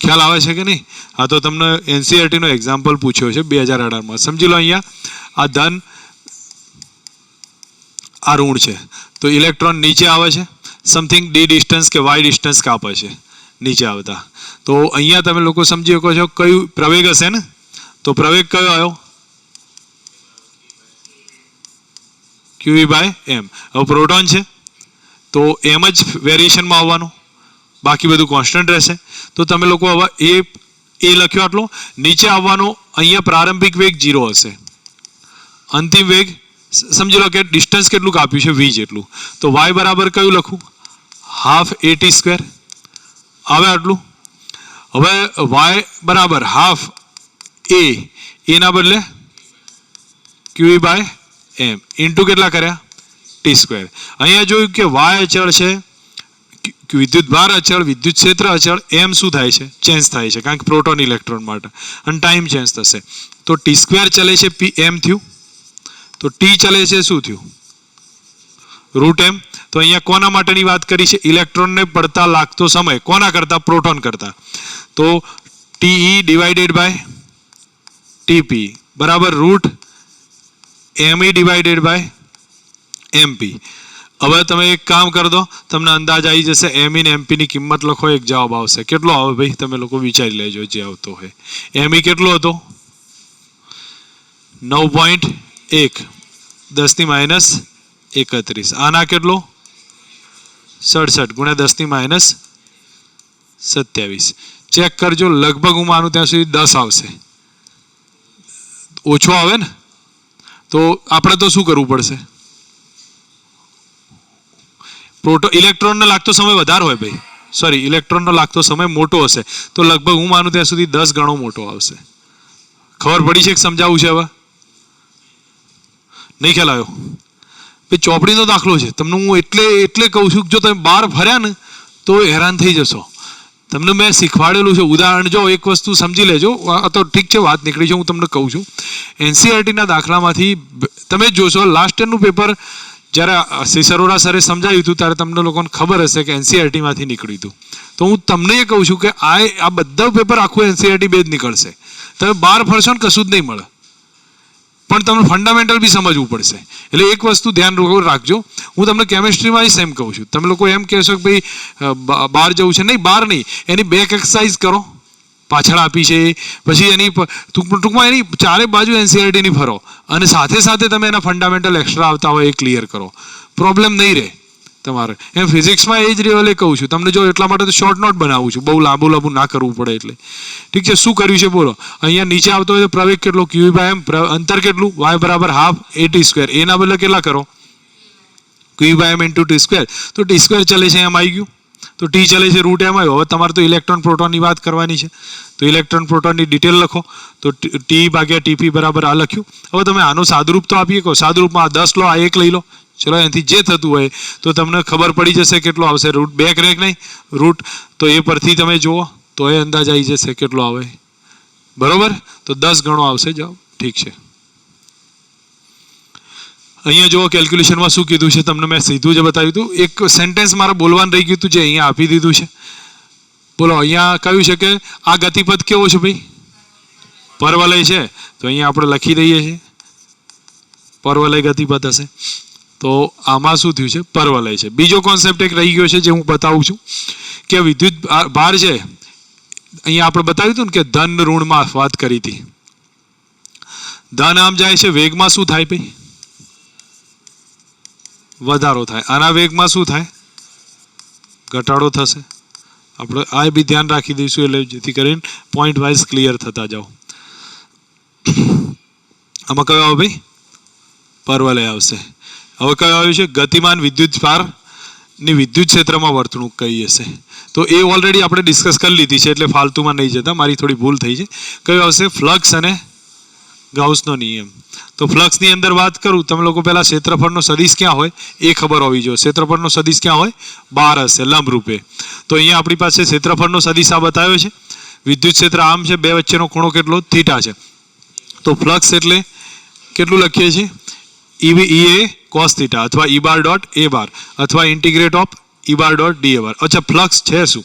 ખ્યાલ આવે છે કે નહીં? હા, તો તમને એનસીઈઆરટીનો એક્ઝામ્પલ પૂછ્યો છે 2018માં. સમજી લો અહીંયા આ ધન આ ઋણ છે, તો ઇલેક્ટ્રોન નીચે આવે છે, સમથિંગ ડી ડિસ્ટન્સ કે વાય ડિસ્ટન્સ કાપે છે નીચે આવતા. તો અહીંયા તમે લોકો સમજી શકો છો કયું પ્રવેગ હશે ને? તો પ્રવેગ કયો આવ્યો? QE by M. હવે પ્રોટોન છે તો એમ જ વેરિએશનમાં આવવાનું, બાકી બધું કોન્સ્ટન્ટ રહેશે. તો તમે લોકો હવે એ લખ્યો આટલો, નીચે આવવાનો અહીંયા પ્રારંભિક વેગ 0 હશે, અંતિમ વેગ સમજી લો કે ડિસ્ટન્સ કેટલું કાપ્યું છે? v જેટલું. તો y બરાબર કયું લખું? હાફ at સ્ક્વેર આવે આટલું. હવે y બરાબર હાફ a એના બદલે QE બાય એમ ઇન્ટુ કેટલા કર્યા? t square. અહીંયા જોયું કે y અચળ છે, વિદ્યુત ભાર અચળ, વિદ્યુત ક્ષેત્ર અચળ, એમ શું થાય છે? ચેન્જ થાય છે, કારણ કે પ્રોટોન ઇલેક્ટ્રોન માટે, અને ટાઈમ ચેન્જ થશે. તો t સ્ક્વેર ચલે છે p એમ થયું, તો t ચલે છે શું થયું? Root M. તો અહીંયા કોના માટેની વાત કરી છે? ઇલેક્ટ્રોનને પડતા લાગતો સમય કોના કરતા? પ્રોટોન કરતા. તો TE ડિવાઇડેડ બાય TP બરાબર root ME divided by MP. હવે તમે એક કામ કરી દો, તમને અંદાજ આવી જશે. ME ને MP ની કિંમત લખો, એક જવાબ આવશે. કેટલો આવે ભાઈ? તમે લોકો વિચારી લેજો જે આવતો હોય. ME કેટલો હતો? 9.1 10 - 31. આના કેટલો? 67 ગુણ્યા 10 - 27. ચેક કરજો, લગભગ હું માનું ત્યાં સુધી 10 આવશે. ઓછો આવે ને તો આપણે તો શું કરવું પડશે? ઇલેક્ટ્રોનનો લાગતો સમય વધારે હોય ભાઈ, સોરી, ઇલેક્ટ્રોનનો લાગતો સમય મોટો હશે, તો લગભગ હું માનું ત્યાં સુધી 10 ગણો મોટો આવશે. ખબર પડી છે કે સમજાવું છે? હવે નહીં ખ્યાલ આવ્યો? ભાઈ ચોપડીનો દાખલો છે, તમને હું એટલે કહું છું કે જો તમે બહાર ફર્યા ને તો હેરાન થઈ જશો. તમને મેં શીખવાડેલું છે. ઉદાહરણ જો એક વસ્તુ સમજી લેજો, તો ઠીક છે, વાત નીકળી છે, હું તમને કહું છું. એનસીઈઆરટીના દાખલામાંથી તમે જોશો, લાસ્ટ યરનું પેપર જ્યારે શ્રી સરોરા સરે સમજાવ્યું હતું ત્યારે તમને લોકોને ખબર હશે કે એનસીઈઆરટીમાંથી નીકળ્યું હતું. તો હું તમને એ કહું છું કે આ બધા પેપર આખું એનસીઈઆરટી બે જ નીકળશે. તમે બહાર ફરશો ને કશું જ નહીં મળે, પણ તમને ફંડામેન્ટલ બી સમજવું પડશે. એટલે એક વસ્તુ ધ્યાન રાખજો. હું તમને કેમિસ્ટ્રીમાં સેમ કહું છું. તમે લોકો એમ કહેશો કે ભાઈ બહાર જવું છે, નહીં, બહાર નહીં, એની બેક એક્સરસાઇઝ કરો, પાછળ આપી છે, પછી એની ટૂંકમાં એની ચારે બાજુ એનસીઈઆરટીની ફરો, અને સાથે સાથે તમે એના ફંડામેન્ટલ એક્સ્ટ્રા આવતા હોય એ ક્લિયર કરો. પ્રોબ્લેમ નહીં રહે તમારે. એમ ફિઝિક્સમાં એ જ લેવલે કહું છું તમને. જો એટલા માટે તો શોર્ટ નોટ બનાવું છું, બહુ લાંબુ ના કરવું પડે એટલે. ઠીક છે, શું કર્યું છે બોલો? અહીંયા નીચે આવતો હોય તો પ્રવેગ કેટલો? QE by M. અંતર કેટલું? y બરાબર હાફ at સ્ક્વેર. એના બદલે કેટલા કરો? QE by M into t square. તો t સ્ક્વેર ચલે છે એમ આવી ગયું, તો t ચલે છે રૂટ એમ આવ્યો. હવે તમારે તો ઇલેક્ટ્રોન પ્રોટોનની વાત કરવાની છે, તો ઇલેક્ટ્રોન પ્રોટોનની ડિટેલ લખો. તો t ભાગ્યા TP બરાબર આ લખ્યું. હવે તમે આનું સાદુરૂપ તો આપીએ કહો, સાદુરૂપમાં આ 10 લો, આ 1 લઈ લો. ચલો, એનાથી જે થતું હોય તો તમને ખબર પડી જશે કેટલો આવશે. રૂટ 2 ક્રેક નહીં રૂટ, તો એ પરથી તમે જુઓ તો એ અંદાજ આવી જશે કેટલો આવે, બરોબર. તો 10 ગણો આવશે જવાબ. ઠીક છે. અહીંયા જો કેલ્ક્યુલેશનમાં શું કીધું છે તમને મેં સીધું જ બતાવ્યું હતું. એક સેન્ટેન્સ મારે બોલવાનું રહી ગયું હતું જે અહીંયા આપી દીધું છે. બોલો અહીંયા કહ્યું છે કે આ ગતિપથ કેવો છે ભાઈ, પરવલય છે. તો અહીંયા આપણે લખી દઈએ છીએ પરવલય ગતિપથ હશે. તો આમાં શું થયું છે, પરવલય છે. બીજો કોન્સેપ્ટ એક રહી ગયો છે જે હું બતાવું છું કે વિદ્યુત ભાર છે. અહીંયા આપણે બતાવ્યું હતું ને કે ધન ઋણમાં વાત કરી હતી. ધન આમ જાય છે, વેગમાં શું થાય ભાઈ, વધારો થાય. આના વેગમાં શું થાય, ઘટાડો થશે. આપણે આ બી ધ્યાન રાખી દઈશું એટલે જેથી કરીને પોઈન્ટ વાઇઝ ક્લિયર થતા જાઓ. આમાં કયો આવે ભાઈ, પરવલય આવશે. હવે કયો આવ્યું છે, ગતિમાન વિદ્યુત ભાર ની વિદ્યુત ક્ષેત્રમાં વર્તણૂક કઈ હશે. તો એ ઓલરેડી આપણે ડિસ્કસ કરી લીધી છે એટલે ફાલતુમાં નહીં જતા, મારી થોડી ભૂલ થઈ છે. કયો આવશે, ફ્લક્સ અને ગાઉસનો નિયમ. તો ફ્લક્સની અંદર વાત કરું, તમે લોકો પહેલા ક્ષેત્રફળનો સદિશ ક્યાં હોય એ ખબર હોવી જોઈએ. ક્ષેત્રફળનો સદિશ ક્યાં હોય, બહાર હશે લંબ રૂપે. તો અહીંયા આપણી પાસે ક્ષેત્રફળનો સદિશ આ બતાવ્યો છે. વિદ્યુત ક્ષેત્ર આમ છે, બે વચ્ચેનો ખૂણો કેટલો, થીટા છે. તો ફ્લક્સ એટલે કેટલું લખીએ છીએ, ઈ એ કોસ થીટા અથવા ઈ બાર ડોટ એ બાર અથવા integrate of E bar dot D A bar. અચ્છા, ફ્લક્સ છે શું,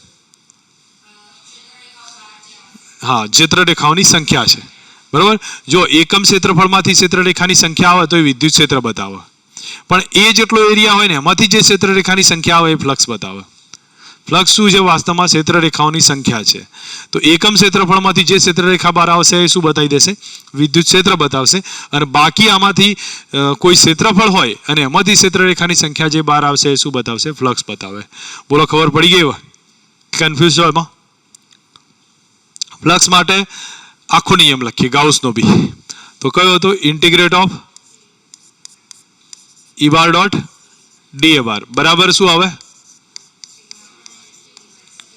હા, ક્ષેત્રરેખાઓની સંખ્યા છે, બરોબર. જો એકમ ક્ષેત્રફળમાંથી ક્ષેત્રરેખાની સંખ્યા આવે તો એ વિદ્યુત ક્ષેત્ર બતાવે, પણ એ જેટલો એરિયા હોય ને એમાંથી જે ક્ષેત્રરેખાની સંખ્યા આવે એ ફ્લક્સ બતાવે. ફ્લક્સ શું છે, વાસ્તવમાં ક્ષેત્રરેખાઓની સંખ્યા છે. તો એકમ ક્ષેત્રફળમાંથી જે ક્ષેત્રરેખા બહાર આવશે એ શું બતાવી દેશે, વિદ્યુત ક્ષેત્ર બતાવશે. અને બાકી આમાંથી કોઈ ક્ષેત્રફળ હોય અને એમાંથી ક્ષેત્રરેખાની સંખ્યા જે બહાર આવશે એ શું બતાવશે, ફ્લક્સ બતાવે. બોલો, ખબર પડી ગઈ, કન્ફ્યુઝ છો એમાં? ફ્લક્સ માટે આખો નિયમ લખીએ, ગાઉસનો બી. તો કયો હતો, integrate of E bar dot D A bar બરાબર શું આવે,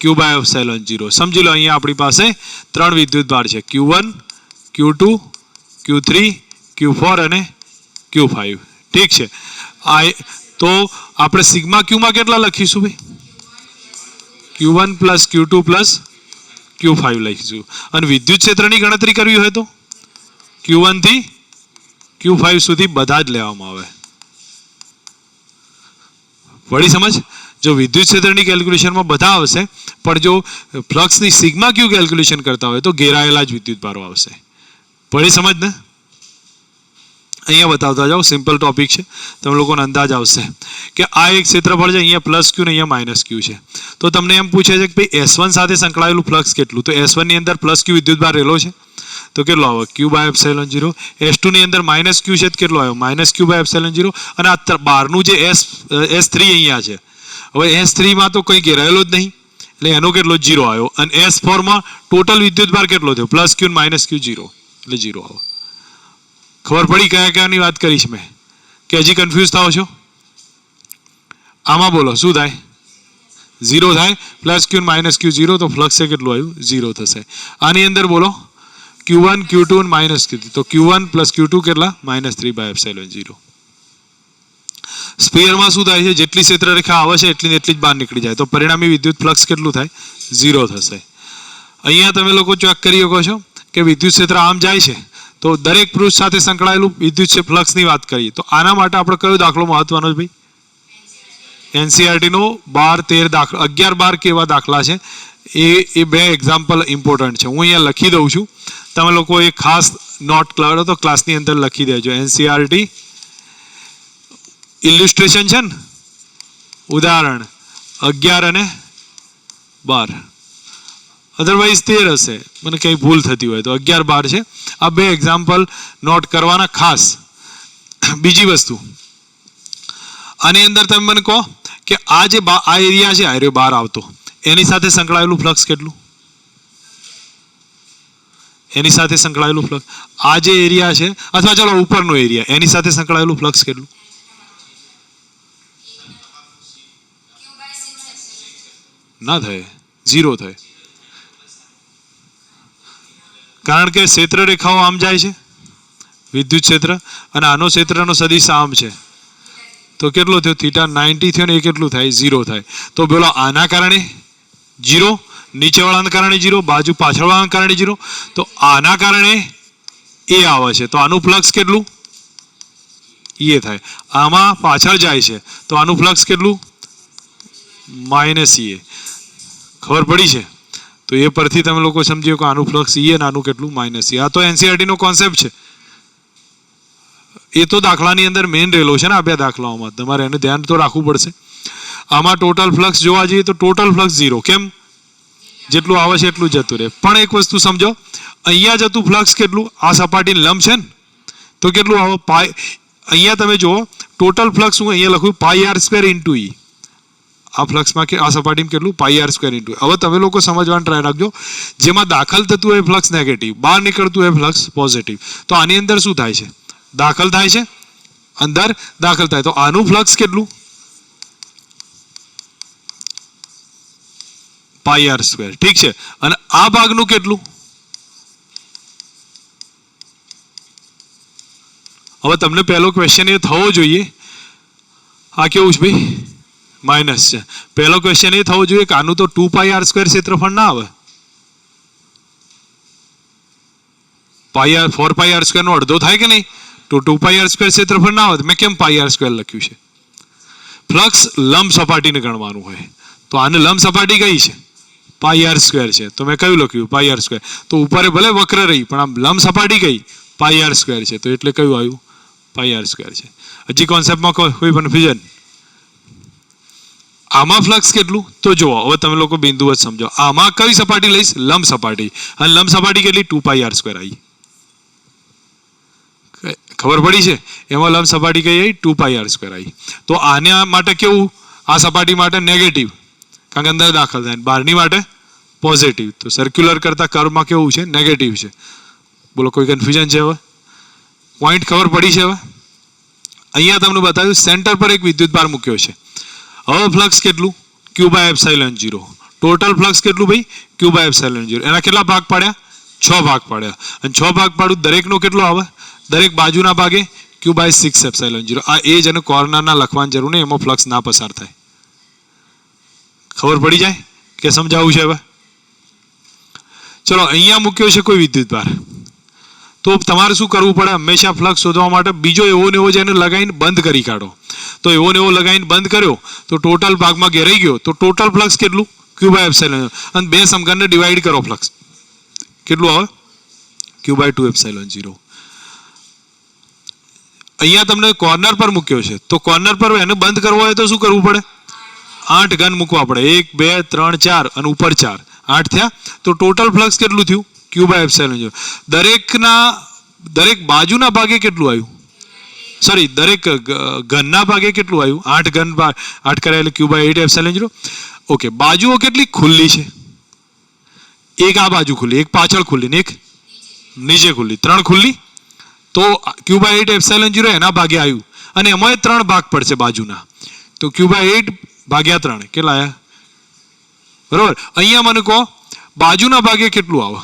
ક્યુ બાય એપ્સિલોન 0. સમજી લો અહીંયા આપણી પાસે 3 વિદ્યુત ભાર છે, Q1, Q2, Q3, Q4 અને Q5. ઠીક છે. તો આપણે સિગ્મા ક્યુમાં કેટલા લખીશું ભાઈ, Q1 plus Q2 plus Q5 લખીશું. અને વિદ્યુત ક્ષેત્રની ગણતરી કરવી હોય તો Q1 થી Q5 સુધી બધા જ લેવામાં આવે. વળી સમજ? જો વિદ્યુત ક્ષેત્રની કેલ્ક્યુલેશનમાં બધા આવશે, પણ જો ફ્લક્સની સિગ્મા ક્યુ કેલ્ક્યુલેશન કરતા હોય તો ઘેરાયેલા જ વિદ્યુત ભારો આવશે. પડી સમજ ને? અહીંયા બતાવતા જાઓ, સિમ્પલ ટોપિક છે, તમે લોકોને અંદાજ આવશે કે આ એક ક્ષેત્રફળ છે, અહીંયા પ્લસ ક્યુ ને અહીંયા માઇનસ ક્યુ છે. તો તમને એમ પૂછે છે કે ભાઈ S1 સાથે સંકળાયેલું ફ્લક્સ કેટલું, તો S1 ની અંદર પ્લસ ક્યુ વિદ્યુત ભાર રહેલો છે તો કેટલો આવે, ક્યુ બાય એપ્સિલોન 0. S2 ની અંદર માઇનસ ક્યુ છે તો કેટલો આવ્યો, માઇનસ ક્યુ બાય એપ્સિલોન 0. અને આ બહારનું જે S3 અહીંયા છે, હવે S3 માં તો કંઈ ઘેરાયેલો જ નહીં એટલે એનો કેટલો, 0 આવ્યો. અને S4 માં ટોટલ વિદ્યુત ભાર કેટલો થયો, પ્લસ ક્યુ માઇનસ ક્યુ 0 એટલે 0 આવે. ખબર પડી કયા કયાની વાત કરીશ મેં, કે હજી કન્ફ્યુઝ થાઓ છો? આમાં બોલો શું થાય, 0 થાય. પ્લસ ક્યુ માઇનસ ક્યુ 0, તો ફ્લક્સ કેટલું આવ્યું, 0 થશે. આની અંદર બોલો Q1, Q2 અને માઇનસ Q3, તો Q1 પ્લસ Q2 કેટલા, -3 બાય એપ્સિલોન 0. સ્ફિયરમાં શું થાય છે, જેટલી ક્ષેત્રરેખા આવે છે એટલી જ બહાર નીકળી જાય, તો પરિણામી વિદ્યુત ફ્લક્સ કેટલું થાય, 0 થશે. અહીંયા તમે લોકો ચેક કરી શકો છો કે વિદ્યુત ક્ષેત્ર આમ જાય છે તો દરેક પૃષ્ઠ સાથે સંકળાયેલું વિદ્યુત ફ્લક્સની વાત કરીએ તો આના માટે આપણે કયો દાખલો મહત્વનો છે ભાઈ, NCERT નો 12-13 દાખલા, 11-12 કેવા દાખલા છે એ બે એક્ઝામ્પલ ઇમ્પોર્ટન્ટ છે. હું અહીંયા લખી દઉં છું, તમે લોકો એ ખાસ નોટ કરો તો ક્લાસની અંદર લખી દેજો. NCERT ઇલ્યુસ્ટ્રેશન છે ને, ઉદાહરણ 11 અને 12, અધરવાઇઝ 13 હશે, મને કંઈ ભૂલ થતી હોય તો 11-12 છે. આ બે એક્ઝામ્પલ નોટ કરવાના ખાસ. બીજી વસ્તુ, આની અંદર તમે મને કહો કે આ જે આ એરિયા છે, આ બહાર આવતો, એની સાથે સંકળાયેલું ફ્લક્સ કેટલું, એની સાથે સંકળાયેલું ફ્લક્સ, આ જે એરિયા છે અથવા ચલો ઉપરનો એરિયા, એની સાથે સંકળાયેલું ફ્લક્સ કેટલું, ના થાય, 0 થાય. કારણ કે ક્ષેત્ર રેખાઓ આમ જાય છે વિદ્યુત ક્ષેત્ર, અને આનો ક્ષેત્રનો સદિશ આમ છે, તો કેટલો થયો, θ 90 થયો ને એ કેટલું થાય, 0 થાય. તો બોલો આના કારણે 0, નીચેવાળાના કારણે 0, બાજુ પાછળવાળાના કારણે 0. તો આના કારણે એ આવે છે, તો આનું ફ્લક્સ કેટલું? એ થાય. આમાં પાછળ જાય છે તો આનું ફ્લક્સ કેટલું? -E. ખબર પડી છે? તો એ પરથી તમે લોકો સમજીએ કે આનું ફ્લક્સ E અને આનું કેટલું? -E. આ તો NCERT નો કોન્સેપ્ટ છે. એ તો દાખલાની અંદર મેઇન રહેલો છે ને આ બે દાખલાઓમાં, તમારે એને ધ્યાન તો રાખવું પડશે. આમાં ટોટલ ફ્લક્સ જોવા જઈએ તો ટોટલ ફ્લક્સ 0. કેમ? જેટલું આવે છે એટલું જતું રહે. પણ એક વસ્તુ સમજો, અહીંયા જતું ફ્લક્સ કેટલું? આ સપાટીની લંબ છે ને, તો કેટલું આવે? અહીંયા તમે જુઓ ટોટલ ફ્લક્સ હું અહીંયા લખું πr² × E. આ ફ્લક્સમાં કે આ સપાટીમાં કેટલું? πr² × E. હવે તમે લોકો સમજવાનું ટ્રાય રાખજો. જેમાં દાખલ થતું હોય ફ્લક્સ નેગેટિવ, બહાર નીકળતું હોય ફ્લક્સ પોઝિટિવ. તો આની અંદર શું થાય છે? દાખલ થાય છે, અંદર દાખલ થાય. તો આનું ફ્લક્સ કેટલું? πr². ઠીક છે. અને આ ભાગનું કેટલું? હવે તમને પહેલો ક્વેશ્ચન એ થવો જોઈએ, આ કેવું છે ભાઈ? માઇનસ છે. પહેલો ક્વેશ્ચન એ થવો જોઈએ કે આનું તો 2πr² ક્ષેત્રફળ ના આવે. 4πr² નો અડધો થાય કે નહીં? તો 2πr² ક્ષેત્રફળ ના આવે. મેં કેમ πr² લખ્યું છે? ફ્લક્સ લંબ સપાટીને ગણવાનું હોય. તો આને લંબ સપાટી કઈ છે? πr² છે. તો મેં કયું લખ્યું? πr². તો ઉપર ભલે વક્ર રહી પણ આમ લંબ સપાટી કઈ? πr² છે. તો એટલે કયું આવ્યું? πr² છે. હજી કોન્સેપ્ટમાં કોઈ કન્ફ્યુઝન? આમાં ફ્લક્સ કેટલું? તો જુઓ, હવે તમે લોકો બિંદુ જ સમજો. આમાં કઈ સપાટી લઈશ? લંબ સપાટી. અને લંબ સપાટી કેટલી? 2πr² આવી. ખબર પડી છે? એમાં લંબ સપાટી કઈ આવી? 2πr² આવી. તો આના માટે કેવું? આ સપાટી માટે નેગેટિવ, કારણ કે અંદર દાખલ થાય. બહારની માટે પોઝિટિવ. તો સર્ક્યુલર કરતા કર્વમાં કેવું છે? નેગેટિવ છે. બોલો, કોઈ કન્ફ્યુઝન છે? હવે પોઈન્ટ ખબર પડી છે? હવે અહીંયા તમને બતાવ્યું સેન્ટર પર એક વિદ્યુત ભાર મૂક્યો છે. હવે ફ્લક્સ કેટલું? Q/ε0. ટોટલ ફ્લક્સ કેટલું ભાઈ? Q/ε0. એના કેટલા ભાગ પાડ્યા? 6 ભાગ પાડ્યા. અને 6 ભાગ પાડું દરેકનો કેટલો આવે? દરેક બાજુના ભાગે Q/6ε0. આ એજ અને કોર્નરના લખવાની જરૂર નહીં, એમાં ફ્લક્સ ના પસાર થાય. ખબર પડી જાય કે સમજાવું છે? હવે ચલો, અહીંયા મૂક્યો છે કોઈ વિદ્યુત ભાર. તો તમારે શું કરવું પડે? હંમેશા ફ્લક્સ શોધવા માટે બીજો એવો ને એવો જેને લગાવીને બંધ કરી કાઢો. તો એવો ને એવો લગાવીને બંધ કર્યો તો ટોટલ ભાગમાં ઘેરાઈ ગયો. તો ટોટલ ફ્લક્સ કેટલું? Q/ε0. અને બે સમઘનને ડિવાઈડ કરો, ફ્લક્સ કેટલું આવે? Q/2ε0. અહીંયા તમને કોર્નર પર મૂક્યો છે, તો કોર્નર પર એને બંધ કરવો હોય તો શું કરવું પડે? 8 ઘન મૂકવા પડે. 1 2 3 4 અને ઉપર 4, 8 થયા. તો ટોટલ ફ્લક્સ કેટલું થયું? Q/ε0. દરેક બાજુના ભાગે કેટલું આવ્યું? સોરી, દરેક ઘનના ભાગે કેટલું આવ્યું? 8 ઘન 8 કર્યા એટલે Q/8ε0. ઓકે, બાજુઓ કેટલી ખુલ્લી છે? એક આ બાજુ ખુલ્લી, એક પાછળ ખુલ્લી ને એક નીચે ખુલ્લી, 3 ખુલ્લી. તો Q/8ε0 એના ભાગે આવ્યું. અને એમાં 3 ભાગ પડશે બાજુના. તો Q/8/3 કેટલા આવ્યા? બરોબર. અહીંયા મને કહો બાજુના ભાગે કેટલું આવે?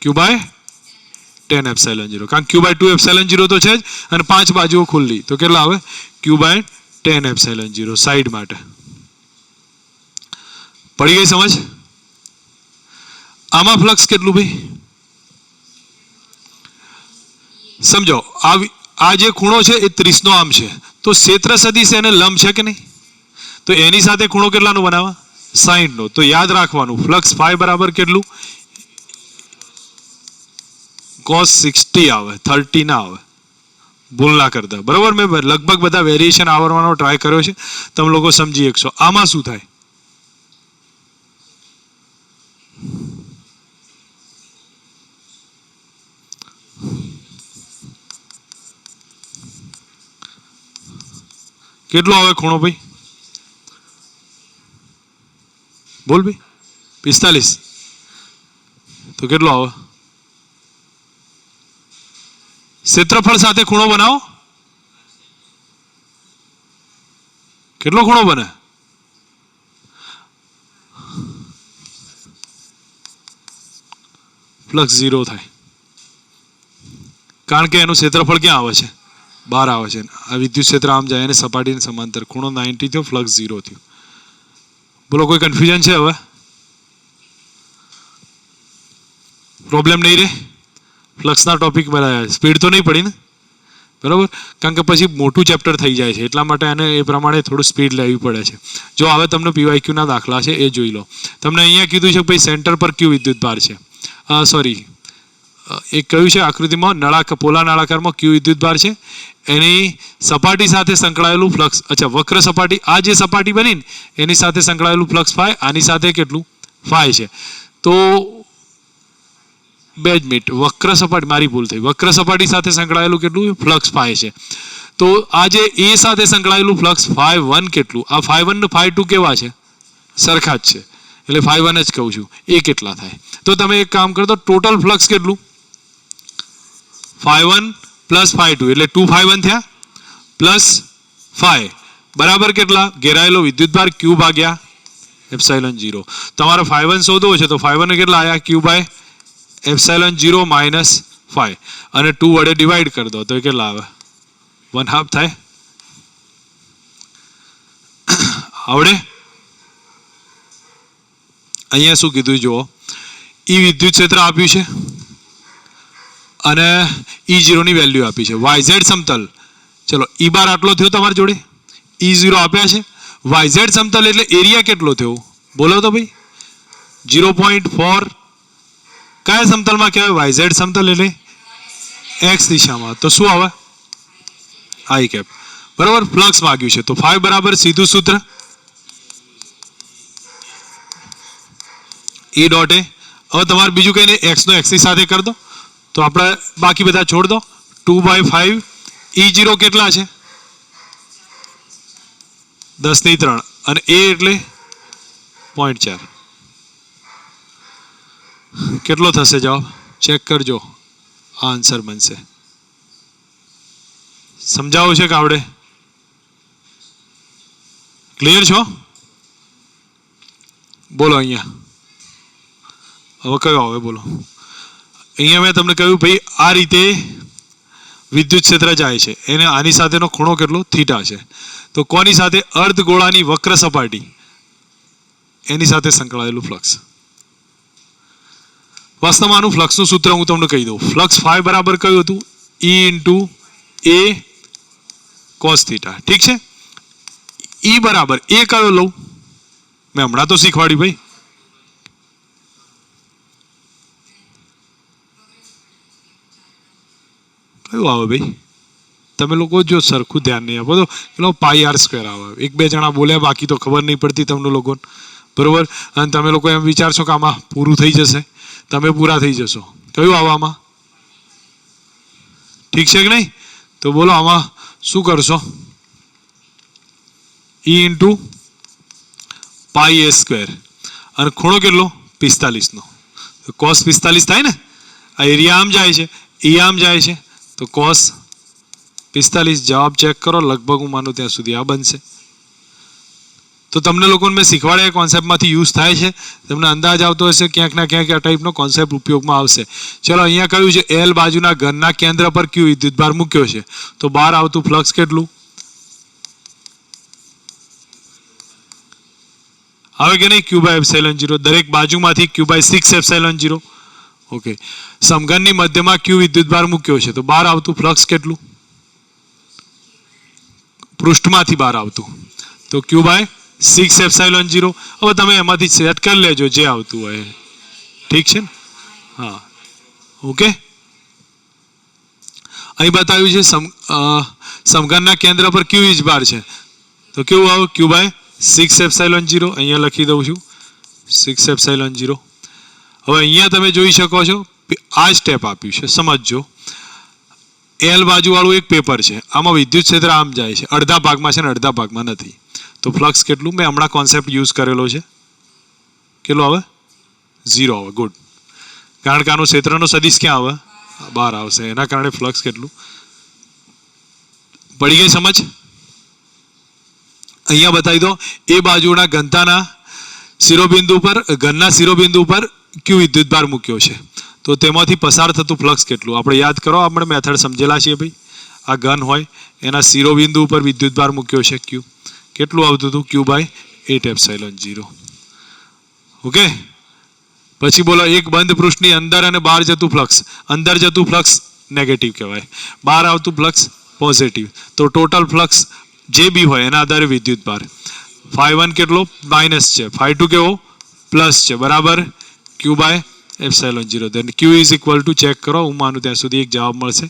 Q/10ε0. કારણ Q/2ε0 તો છે જ, અને 5 બાજુઓ ખુલ્લી. તો કેટલા આવે? Q/10ε0 સાઈડ માટે. પડી ગઈ સમજ? આમાં ફ્લક્સ કેટલું ભાઈ? સમજો, આ જે ખૂણો છે એ 30 નો આમ છે. તો ક્ષેત્ર સદિશ એને લંબ છે કે નહીં? તો એની સાથે ખૂણો કેટલાનો બનાવે? 60 નો. તો યાદ રાખવાનું ફ્લક્સ φ બરાબર કેટલું? cos 60 આવે, 30 ના આવે. ભૂલ ના કરતા. બરોબર. મેં લગભગ બધા વેરિએશન આવરવાનો ટ્રાય કર્યો છે, તમે લોકો સમજી શકશો. આમાં શું થાય? કેટલો આવે ખૂણો ભાઈ? બોલ ભાઈ. 45. તો કેટલો આવે? ક્ષેત્રફળ સાથે ખૂણો બનાવો. કેટલો ખૂણો બને? ફ્લક્સ 0 થાય, કારણ કે એનું ક્ષેત્રફળ ક્યાં આવે છે? બહાર આવે છે. આ વિદ્યુત ક્ષેત્ર આમ જાય અને સપાટીને સમાંતર ખૂણો 90 થયો, ફ્લક્સ 0 થયું. બોલો કોઈ કન્ફ્યુઝન છે? હવે પ્રોબ્લેમ નહીં રહે? ફ્લક્સના ટોપિક બધા સ્પીડ તો નહીં પડી ને, બરાબર? કારણ કે પછી મોટું ચેપ્ટર થઈ જાય છે, એટલા માટે એને એ પ્રમાણે થોડું સ્પીડ લેવી પડે છે. જો હવે તમને પીવાયક્યુના દાખલા છે એ જોઈ લો. તમને અહીંયા કીધું છે કે ભાઈ સેન્ટર પર ક્યુ વિદ્યુત ભાર છે. સોરી, એક કહ્યું છે આકૃતિમાં પોલા નળાકારમાં ક્યુ વિદ્યુત ભાર છે, એની સપાટી સાથે સંકળાયેલું ફ્લક્સ, અચ્છા વક્ર સપાટી, આ જે સપાટી બની ને એની સાથે સંકળાયેલું ફ્લક્સ ફાય, આની સાથે કેટલું ફાય છે. તો 2 મિનિટ, વક્ર સપાટી, મારી ભૂલ થઈ, વક્ર સપાટી સાથે સંકળાયેલું કેટલું ફ્લક્સ ફાય છે. તો આ જે એ સાથે સંકળાયેલું ફ્લક્સ φ1 કેટલું, આ φ1 ને φ2 કેવા છે? સરખા જ છે, એટલે φ1 જ કહું છું. એ કેટલા થાય? તો તમે એક કામ કરો તો ટોટલ ફ્લક્સ કેટલું? φ1 પ્લસ φ2 એટલે 2φ1 થયા પ્લસ φ બરાબર કેટલા? ઘેરાયેલો વિદ્યુતભાર Q ભાગ્યા ε0. તમારે φ1 શોધવો છે તો φ1 કેટલા આવ્યા? Q બાય ε0 માઇનસ φ, અને 2 વડે ડિવાઈડ કરી દો તો કેટલા આવે? 1/2 થાય. આવડે? અહીંયા શું કીધું જુઓ, ઈ વિદ્યુત ક્ષેત્ર આપ્યું છે અને E0 ની વેલ્યુ આપી છે. YZ સમતલ, ચલો E બાર આટલો થયો તમારી જોડે, E0 આપ્યા છે. YZ સમતલ એટલે એરિયા કેટલો થયો? બોલો તો ભાઈ. 0.4 કયા સમતલમાં કહેવાય? YZ સમતલ એટલે X દિશામાં. તો શું આવે? I cap. બરાબર. ફ્લક્સ માંગ્યું છે તો φ બરાબર સીધું સૂત્ર E ડોટ એ. હવે તમારે બીજું કઈ નહીં, X નો X ની સાથે કરી દો તો આપણે બાકી બધા છોડ દો. 2/5 E0 કેટલા છે? 10⁻³ અને A એટલે 0.4. કેટલો થશે જવાબ? ચેક કરજો, આ આન્સર બનશે. સમજાવું છે કે આવડે? ક્લિયર છો? બોલો અહીંયા હવે કયો આવે? બોલો. અહીંયા મેં તમને કહ્યું ભાઈ આ રીતે વિદ્યુત ક્ષેત્ર જાય છે, એને આની સાથેનો ખૂણો કેટલો? થીટા છે. તો કોની સાથે? અર્ધગોળાની વક્ર સપાટી, એની સાથે સંકળાયેલું ફ્લક્સ. વાસ્તવમાં આનું ફ્લક્સનું સૂત્ર હું તમને કહી દઉં. ફ્લક્સ φ બરાબર કયું હતું? E × A cos theta. ઠીક છે. E બરાબર એ કયો લઉં? મેં હમણાં તો શીખવાડ્યું ભાઈ. કયું આવે ભાઈ? તમે લોકો જો સરખું ધ્યાન નહીં આપો તો પેલો πr² આવે. 1-2 જણા બોલ્યા, બાકી તો ખબર નહીં પડતી તમને લોકોને, બરોબર? અને તમે લોકો એમ વિચારશો કે આમાં પૂરું થઈ જશે, તમે પૂરા થઈ જશો. કયું આવે આમાં? ઠીક છે કે નહીં? તો બોલો આમાં શું કરશો? E × πa² અને ખૂણો કેટલો? 45 નો. cos 45 થાય ને. આ એરિયા આમ જાય છે, એ આમ જાય છે, તો cos 45. જવાબ ચેક કરો, લગભગ હું માનું ત્યાં સુધી આ બનશે. તો તમને લોકોને મેં શીખવાડ્યા કોન્સેપ્ટમાંથી યુઝ થાય છે, તમને અંદાજ આવતો હશે ક્યાંક ના ક્યાંક આ ટાઈપનો કોન્સેપ્ટ ઉપયોગમાં આવશે. ચલો અહીંયા કહ્યું છે L બાજુના ઘનના કેન્દ્ર પર Q વિદ્યુતભાર મૂક્યો છે, તો બહાર આવતું ફ્લક્સ કેટલું આવે કે નહીં? Q/ε0. દરેક બાજુમાંથી Q/6ε0. ઓકે. સમઘનની મધ્યમાં Q વિદ્યુતભાર મૂક્યો છે તો બહાર આવતું ફ્લક્સ કેટલું? પૃષ્ઠમાંથી બહાર આવતું તો Q/6ε0. હવે તમે એમાંથી સેટ કરી લેજો જે આવતું હોય. ઠીક છે ને? હા, ઓકે. અહીં બતાવ્યું છે સમઘનના કેન્દ્ર પર Q વીજભાર છે તો કેવું આવે? Q/6ε0. અહીંયા લખી દઉં છું 6ε0. હવે અહીંયા તમે જોઈ શકો છો આ સ્ટેપ આપ્યું છે, સમજજો. L બાજુવાળું એક પેપર છે, આમાં વિદ્યુત ક્ષેત્ર આમ જાય છે, અડધા ભાગમાં છે ને અડધા ભાગમાં નથી. તો ફ્લક્સ કેટલું? મેં હમણાં કોન્સેપ્ટ યુઝ કરેલો છે. કેટલો આવે? 0 આવે. ગુડ. કારણ કે આનું ક્ષેત્રનો સદિશ ક્યાં આવે? બહાર આવશે, એના કારણે ફ્લક્સ કેટલું? પડી ગઈ સમજ? અહીંયા બતાવી દો. એ બાજુના ઘનના શિરોબિંદુ પર Q વિદ્યુતભાર મૂક્યો છે તો તેમાંથી પસાર થતું ફ્લક્સ કેટલું? આપણે યાદ કરો, આપણે મેથડ સમજેલા છીએ ભાઈ. આ ઘન હોય એના શિરોબિંદુ ઉપર વિદ્યુતભાર મૂક્યો છે ક્યુ. કેટલું આવતું હતું? Q/8ε0. ઓકે. પછી બોલો એક બંધ પૃષ્ઠની અંદર અને બહાર જતું ફ્લક્સ. અંદર જતું ફ્લક્સ નેગેટિવ કહેવાય, બહાર આવતું ફ્લક્સ પોઝિટિવ. તો ટોટલ ફ્લક્સ જે બી હોય એના આધારે વિદ્યુતભાર. φ1 કેટલો? માઇનસ છે. φ2 કેવો? પ્લસ છે. બરાબર Q/ε0. Then Q is equal to, check કરો, હું માનું ત્યાં સુધી એક જવાબ મળશે.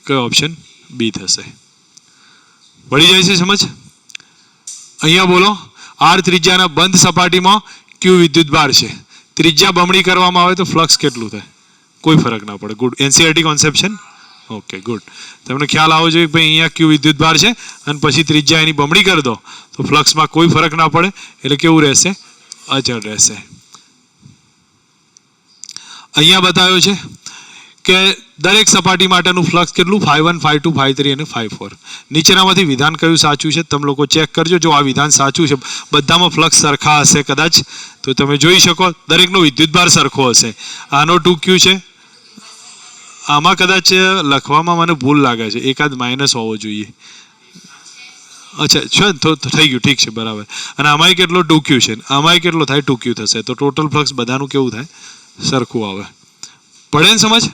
કયો ઓપ્શન? બી થશે. પડી જાય છે સમજ? અહીંયા બોલો R ત્રિજ્યાના બંધ સપાટીમાં Q વિદ્યુતભાર છે. ત્રિજ્યા બમણી કરવામાં આવે તો ફ્લક્સ કેટલું થાય? કોઈ ફરક ના પડે. Good. NCERT conception. Okay good. તમને ખ્યાલ આવવો જોઈએ કે ભાઈ અહીંયા Q વિદ્યુતભાર છે અને પછી ત્રિજ્યા એની બમણી કરી દો તો ફ્લક્સમાં કોઈ ફરક ના પડે, એટલે કેવું રહેશે? અચળ રહેશે. અહીંયા બતાવ્યો છે કે દરેક સપાટી માટેનું ફ્લક્સ કેટલું? φ1, φ2, φ3 અને φ4. નીચેનામાંથી વિધાન કયું સાચું છે? તમે લોકો ચેક કરજો. જો આ વિધાન સાચું છે, બધામાં ફ્લક્સ સરખા હશે કદાચ, તો તમે જોઈ શકો દરેકનો વિદ્યુતભાર સરખો હશે. આનો 2Q છે, આમાં કદાચ લખવામાં મને ભૂલ લાગે છે, એકાદ માઇનસ હોવો જોઈએ. અચ્છા છે તો થઈ ગયું, ઠીક છે, બરાબર. અને આમાંય કેટલો? 2Q છે. આમાંય કેટલો થાય? 2Q થશે. તો ટોટલ ફ્લક્સ બધાનું કેવું થાય? સરખું આવે. પડે ને સમજ?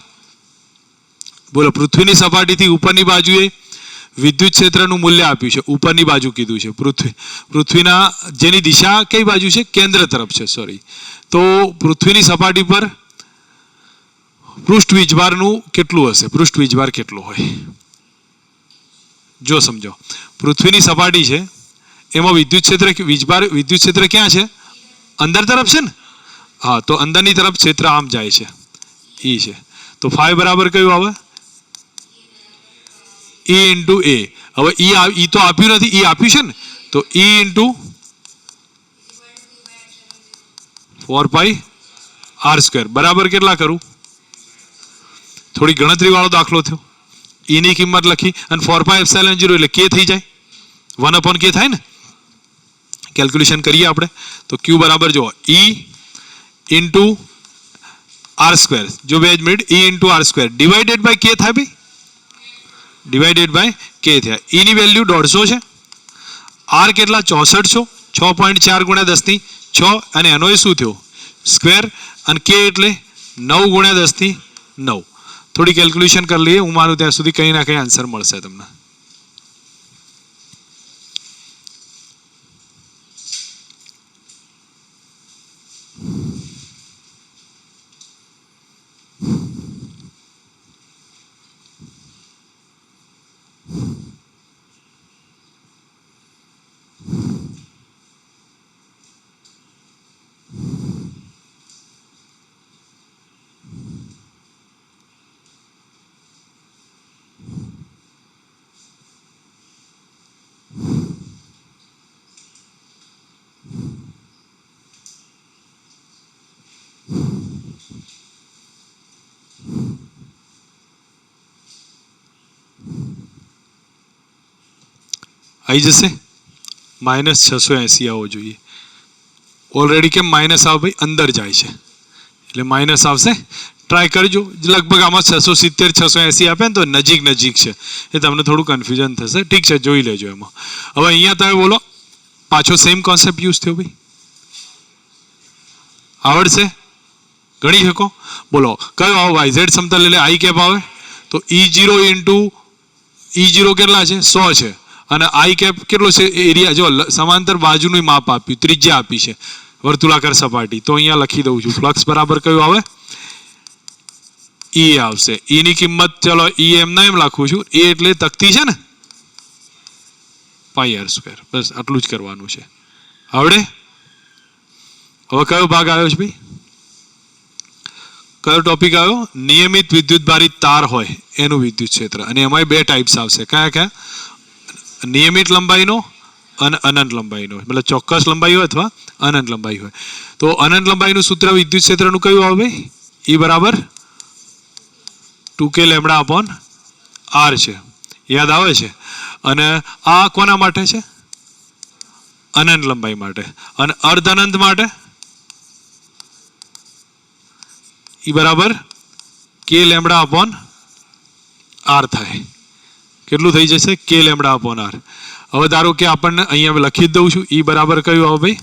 બોલો પૃથ્વીની સપાટીથી ઉપરની બાજુએ વિદ્યુત ક્ષેત્રનું મૂલ્ય આપ્યું છે. ઉપરની બાજુ કીધું છે. પૃથ્વીના જેની દિશા કઈ બાજુ છે? કેન્દ્ર તરફ છે. સોરી. તો પૃથ્વીની સપાટી પર પૃષ્ઠ વીજભારનું કેટલું હશે? પૃષ્ઠ વીજભાર કેટલો હોય? જો સમજો, પૃથ્વીની સપાટી છે એમાં વિદ્યુત ક્ષેત્ર ક્યાં છે? અંદર તરફ છે ને? હા, તો અંદરની તરફ ક્ષેત્ર આમ જાય છે, E છે. તો φ બરાબર કયું આવે? E into A. હવે E તો આપ્યું નથી, E આપ્યું છે ને, તો E ઇન્ટુ 4πr² બરાબર કેટલા કરું? થોડી ગણતરી વાળો દાખલો થયો. E ની કિંમત લખી અને 4πε0 એટલે K થઈ જાય, 1/K થાય ને. કેલ્ક્યુલેશન કરીએ આપણે તો Q બરાબર જો E ઇન્ટુ r², જો 2 minute, E into r² divided by K થાય ભાઈ, ડિવાઇડેડ બાય K થયા. E ની વેલ્યુ 150 છે, R કેટલા? 6400, 6.4 ગુણ્યા 10⁶ અને એનો એ શું થયો? સ્ક્વેર. અને K એટલે 9 ગુણ્યા 10⁹. થોડી કેલ્ક્યુલેશન કરી લઈએ, હું માનું ત્યાં સુધી કંઈ ના કંઈ આન્સર મળશે તમને. આવી જશે. -680 આવવો જોઈએ. ઓલરેડી કેમ માઇનસ આવે ભાઈ? અંદર જાય છે એટલે માઇનસ આવશે. ટ્રાય કરજો. લગભગ આમાં 670 680 આપે ને તો નજીક છે, એ તમને થોડું કન્ફ્યુઝન થશે. ઠીક છે, જોઈ લેજો એમાં. હવે અહીંયા તમે બોલો, પાછો સેમ કોન્સેપ્ટ યુઝ થયો ભાઈ. આવડશે? ગણી શકો? બોલો કયો આવે? YZ સમતલ એટલે I કેપ આવે તો E0 ઇન્ટુ E0 કેટલા છે? 100 છે. અને I કેપ કેટલો છે? એરિયા. જો સમાંતર બાજુનું માપ આપ્યું, ત્રિજ્યા આપી છે વર્તુળાકાર સપાટી. તો અહીંયા લખી દઉં છું, ફ્લક્સ બરાબર કયું આવે? E આવશે. E ની કિંમત ચલો E એમના એમ લખું છું, E એટલે તકતી છે ને, πr². બસ આટલું જ કરવાનું છે. આવડે? હવે કયો ભાગ આવ્યો છે ભાઈ? કયો ટોપિક આવ્યો? નિયમિત વિદ્યુતભારિત તાર હોય એનું વિદ્યુત ક્ષેત્ર. અને એમાં 2 ટાઈપ્સ આવશે. કયા? નિયમિત લંબાઈનો અને અનંત લંબાઈનો, મતલબ ચોક્કસ લંબાઈ હોય અથવા અનંત લંબાઈ હોય. તો અનંત લંબાઈનું સૂત્ર વિદ્યુત ક્ષેત્રનું કયું આવે ભાઈ? E બરાબર 2k⁻r છે. યાદ આવે છે? અને આ કોના માટે છે? અનંત લંબાઈ માટે. અને અર્ધ અનંત માટે E બરાબર k⁻r થાય. કેટલું થઈ જશે કે લેમડા અપોન આર. હવે ધારો કે આપણને અહીંયા લખી જ દઉં છું ઈ બરાબર કયું આવે ભાઈ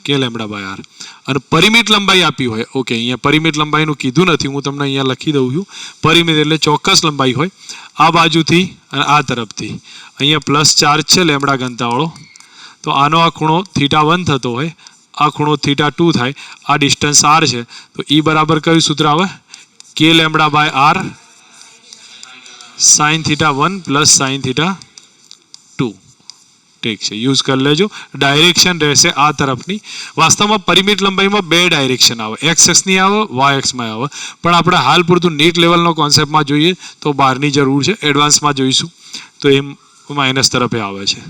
કે લેમડા બાય આર. અને પરિમિત લંબાઈ આપી હોય ઓકે અહીંયા પરિમિત લંબાઈનું કીધું નથી હું તમને અહીંયા લખી દઉં છું. પરિમિત એટલે ચોક્કસ લંબાઈ હોય આ બાજુથી અને આ તરફથી અહીંયા પ્લસ ચાર્જ છે લેમડા ઘનતાવાળો તો આનો આ ખૂણો θ1 થતો હોય આ ખૂણો θ2 થાય આ ડિસ્ટન્સ આર છે તો ઈ બરાબર કયું સૂત્ર આવે કે lambda by R sine θ1 plus sine θ2. ઠીક છે યુઝ કરી લેજો. ડાયરેક્શન રહેશે આ તરફની. વાસ્તવમાં પરિમિત લંબાઈમાં બે ડાયરેક્શન આવે એક્સ એક્સની આવે વાય એક્સમાં આવે પણ આપણે હાલ પૂરતું નીટ લેવલનો કોન્સેપ્ટમાં જોઈએ તો બહારની જરૂર છે એડવાન્સમાં જોઈશું તો એ માઇનસ તરફે આવે છે.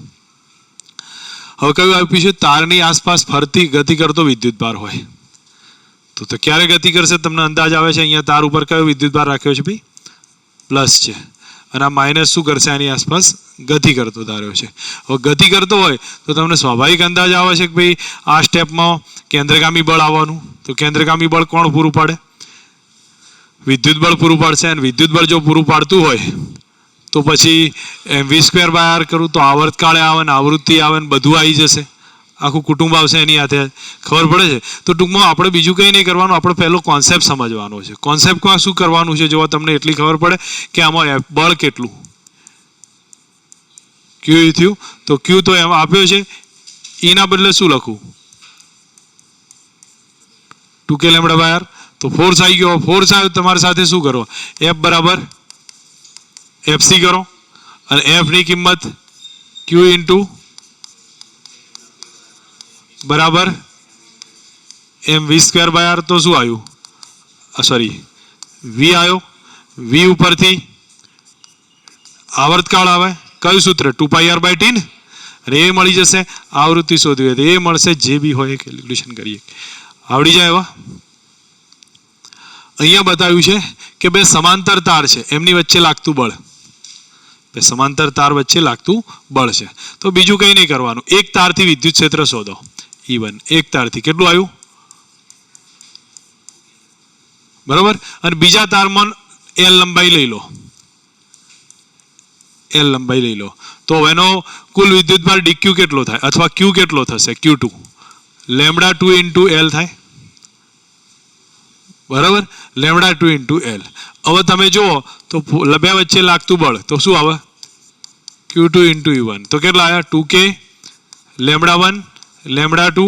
હવે કયું આપ્યું છે તારની આસપાસ ફરતી ગતિ કરતો વિદ્યુત ભાર હોય તો ક્યારે ગતિ કરશે તમને અંદાજ આવે છે. અહીંયા તાર ઉપર કયો વિદ્યુત ભાર રાખ્યો છે ભાઈ પ્લસ છે અને આ માઇનસ શું કરશે આની આસપાસ ગતિ કરતો ધાર્યો છે. હવે ગતિ કરતો હોય તો તમને સ્વાભાવિક અંદાજ આવે છે કે ભાઈ આ સ્ટેપમાં કેન્દ્રગામી બળ આવવાનું તો કેન્દ્રગામી બળ કોણ પૂરું પાડે વિદ્યુત બળ પૂરું પાડશે અને વિદ્યુત બળ જો પૂરું પાડતું હોય તો પછી v² બાય આર કરું તો આવર્તકાળે આવે ને આવૃત્તિ આવે ને બધું આવી જશે આખું કુટુંબ આવશે એની હાથે ખબર પડે છે. તો ટૂંકમાં આપણે બીજું કંઈ નહીં કરવાનું આપણે પહેલો કોન્સેપ્ટ સમજવાનો છે. કોન્સેપ્ટમાં શું કરવાનું છે જો તમને એટલી ખબર પડે કે આમાં બળ કેટલું ક્યુ થયું તો ક્યુ તો એમ આપ્યો છે એના બદલે શું લખું 2k લેમ્બડા બાય આર તો ફોર્સ આવી ગયો. ફોર્સ આવ્યો તમારી સાથે શું કરો એફ બરાબર એફસી કરો અને એફની કિંમત ક્યુ ઇન્ટુ બરાબર એમ v² બાય આર તો શું આવ્યું સોરી વી આવ્યો વી ઉપરથી આવર્તકાળ આવે કયું સૂત્ર 2πr/t ને અને એ મળી જશે. આવૃત્તિ શોધવી હોય તો એ મળશે જે બી હોય કેલ્ક્યુલેશન કરીએ આવડી જાય એવા. અહીંયા બતાવ્યું છે કે બે સમાંતર તાર છે એમની વચ્ચે લાગતું બળ બે સમાંતર તાર વચ્ચે લાગતું બળ છે તો બીજું કંઈ નહીં કરવાનું એક તારથી વિદ્યુત ક્ષેત્ર શોધો E1 એક તારથી કેટલું આવ્યું બરોબર અને બીજા તારમાં L લંબાઈ લઈ લો L લંબાઈ લઈ લો તો એનો કુલ વિદ્યુતભાર dq કેટલો થાય અથવા q કેટલો થશે q2 લેમ્બડા 2 ઇન્ટુ L થાય બરાબર લેમ્બડા 2 ઇન્ટુ L. હવે તમે જુઓ તો બે વચ્ચે લાગતું બળ તો શું આવે q2 ઇન્ટુ E1 તો કેટલા આવ્યા 2k lambda 1 lambda 2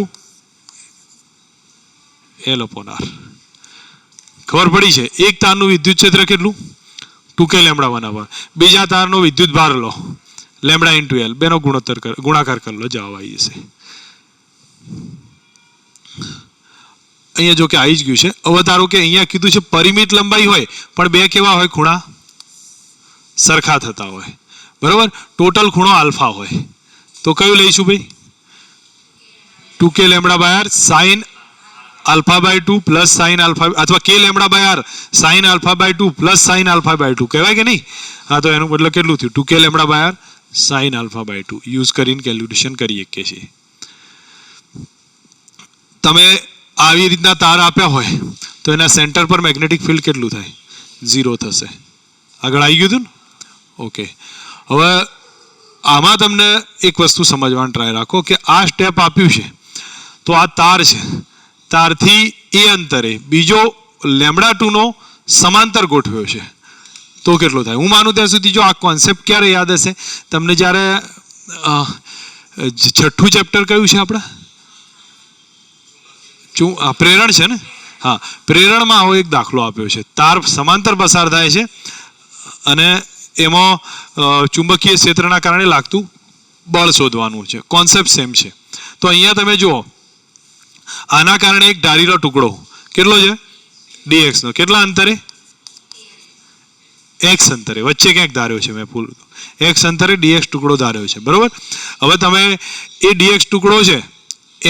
L upon R. ખબર પડી છે એક તારનું વિદ્યુત ક્ષેત્ર કેટલું 2k લેમ્બડા 1 આવે બીજા તારનો વિદ્યુત ભાર લો લેમ્બડા ઇન્ટુ L બેનો ગુણાકાર કરી લો જવાબ આવી જશે. અહીંયા જો કે આવી જ ગયું છે. હવે ધારો કે અહીંયા કીધું છે પરિમિત લંબાઈ હોય પણ બે કેવા હોય ખૂણા સરખા થતા હોય બરાબર ટોટલ ખૂણો આલ્ફા હોય તો કયું લઈશું ભાઈ 2k lambda by R sine alpha by 2 plus sine alpha અથવા k lambda by R sine alpha by 2 plus sine alpha by 2 કહેવાય કે નહીં. હા તો એનું મતલબ કેટલું થયું 2k lambda by R sine alpha by 2 use કરીને કેલ્ક્યુલેશન કરી શકીએ છીએ. તમે આવી રીતના તાર આપ્યા હોય તો એના સેન્ટર પર મેગ્નેટિક ફિલ્ડ કેટલું થાય 0 થશે. આગળ આવી ગયું હતું ને ઓકે. હવે આમાં તમને એક વસ્તુ સમજવાનું ટ્રાય રાખો કે આ સ્ટેપ આપ્યું છે તો આ તાર છે તારથી એ અંતરે બીજો લેમ્બડા 2 નો સમાંતર ગોઠવ્યો છે તો કેટલો થાય. હું માનું ત્યાં સુધી જો આ કોન્સેપ્ટ ક્યારે યાદ હશે તમને જ્યારે છઠ્ઠું ચેપ્ટર કયું છે આપણે પ્રેરણ છે ને હા પ્રેરણમાં આવો એક દાખલો આપ્યો છે તાર સમાંતર પસાર થાય છે અને એમાં ચુંબકીય ક્ષેત્રના કારણે લાગતું બળ શોધવાનું છે. કોન્સેપ્ટ સેમ છે. તો અહીંયા તમે જુઓ આના કારણે એક ધારીલો ટુકડો કેટલો છે dx નો કેટલા અંતરે x અંતરે વચ્ચે ક્યાંક ધાર્યો છે મેં ભૂલ x અંતરે dx ટુકડો ધાર્યો છે બરોબર. હવે તમે એ dx ટુકડો છે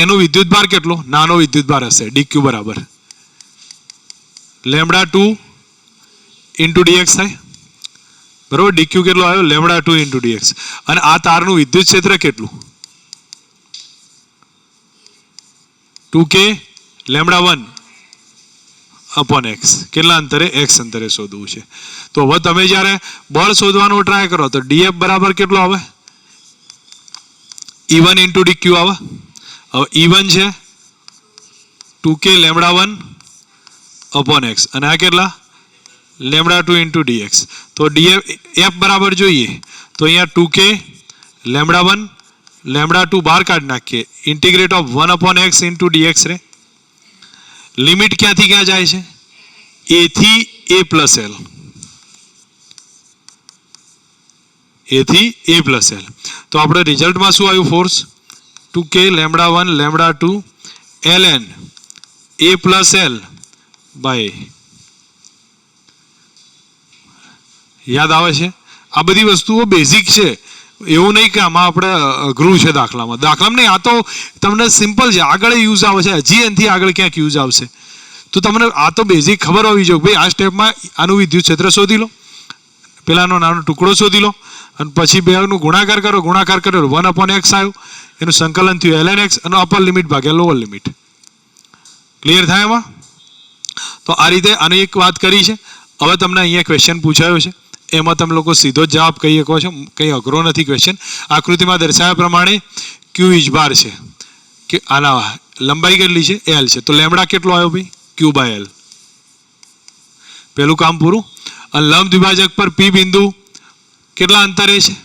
એનો વિદ્યુતભાર કેટલો નાનો વિદ્યુતભાર હશે dq બરાબર લેમ્બડા 2 ઇન્ટુ dx થાય બરોબર. dq કેટલો આવ્યો લેમ્બડા 2 ઇન્ટુ dx અને આ તારનું વિદ્યુત ક્ષેત્ર કેટલું 2k લેમ્બડા 1 अपॉन एक्स કેટલા અંતરે x અંતરે શોધવું છે તો હવે તમે જ્યારે બળ શોધવાનો ટ્રાય કરો તો df બરાબર કેટલો આવે e1 into dq આવે હવે e1 છે 2k લેમ્ડા 1 upon x અને આ કેટલા લેમ્ડા 2 into dx તો df f બરાબર જોઈએ તો અહીંયા 2k લેમ્ડા 1 લેમ્ડા 2 બહાર કાઢી નાખીએ integrate of 1 upon x into dx રે લિમિટ ક્યાંથી ક્યાં જાય છે a થી a plus l a થી a plus l તો આપણે રિઝલ્ટમાં શું આવ્યું force 2k lambda 1 lambda 2 ln a plus l by યાદ આવે છે આ બધી વસ્તુઓ બેઝિક છે એવું નહીં કે આમાં આપણે અઘરું છે દાખલામાં નહીં આ તો તમને સિમ્પલ છે આગળ યુઝ આવે છે હજી એનાથી આગળ ક્યાંક યુઝ આવશે તો તમને આ તો બેઝિક ખબર હોવી જોઈએ ભાઈ આ સ્ટેપમાં આનું વિદ્યુત ક્ષેત્ર શોધી લો પેલાનો નાનો ટુકડો શોધી લો અને પછી બેનું ગુણાકાર કરો 1 upon x આવ્યું એનું સંકલન થયું ln x અને અપર લિમિટ ભાગ્યા લોઅર લિમિટ ક્લિયર થાય એમાં તો આ રીતે આની એક વાત કરી છે હવે તમને અહીંયા ક્વેશ્ચન પૂછાયો છે એમાં તમે લોકો સીધો જ જવાબ કહી શકો છો કંઈ અઘરો નથી ક્વેશ્ચન આકૃતિમાં દર્શાવ્યા પ્રમાણે ક્યુ વીજભાર છે કે આના લંબાઈ કેટલી છે એલ છે તો લેમ્ડા કેટલો આવ્યો ભાઈ ક્યુ બાય એલ પહેલું કામ પૂરું અને લંબ દ્વિભાજક પર પી બિંદુ કેટલા અંતરે છે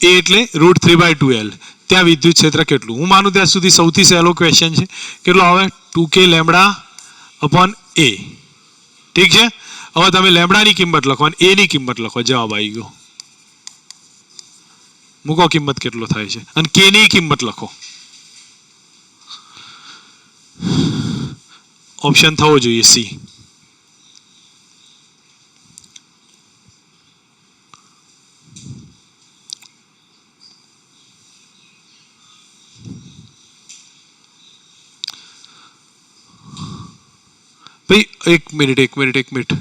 એ એટલે √3/2l ત્યાં વિદ્યુત ક્ષેત્ર કેટલું હું માનું ત્યાં સુધી સૌથી સહેલો ક્વેશ્ચન છે કેટલો આવે 2k લેમ્ડા upon a ઠીક છે હવે તમે લેમ્ડાની કિંમત લખો અને a ની કિંમત લખો જવાબ આવી ગયો મૂકો કિંમત કેટલો થાય છે અને k ની કિંમત લખો ઓપ્શન થવો જોઈએ સી ભાઈ એક મિનિટ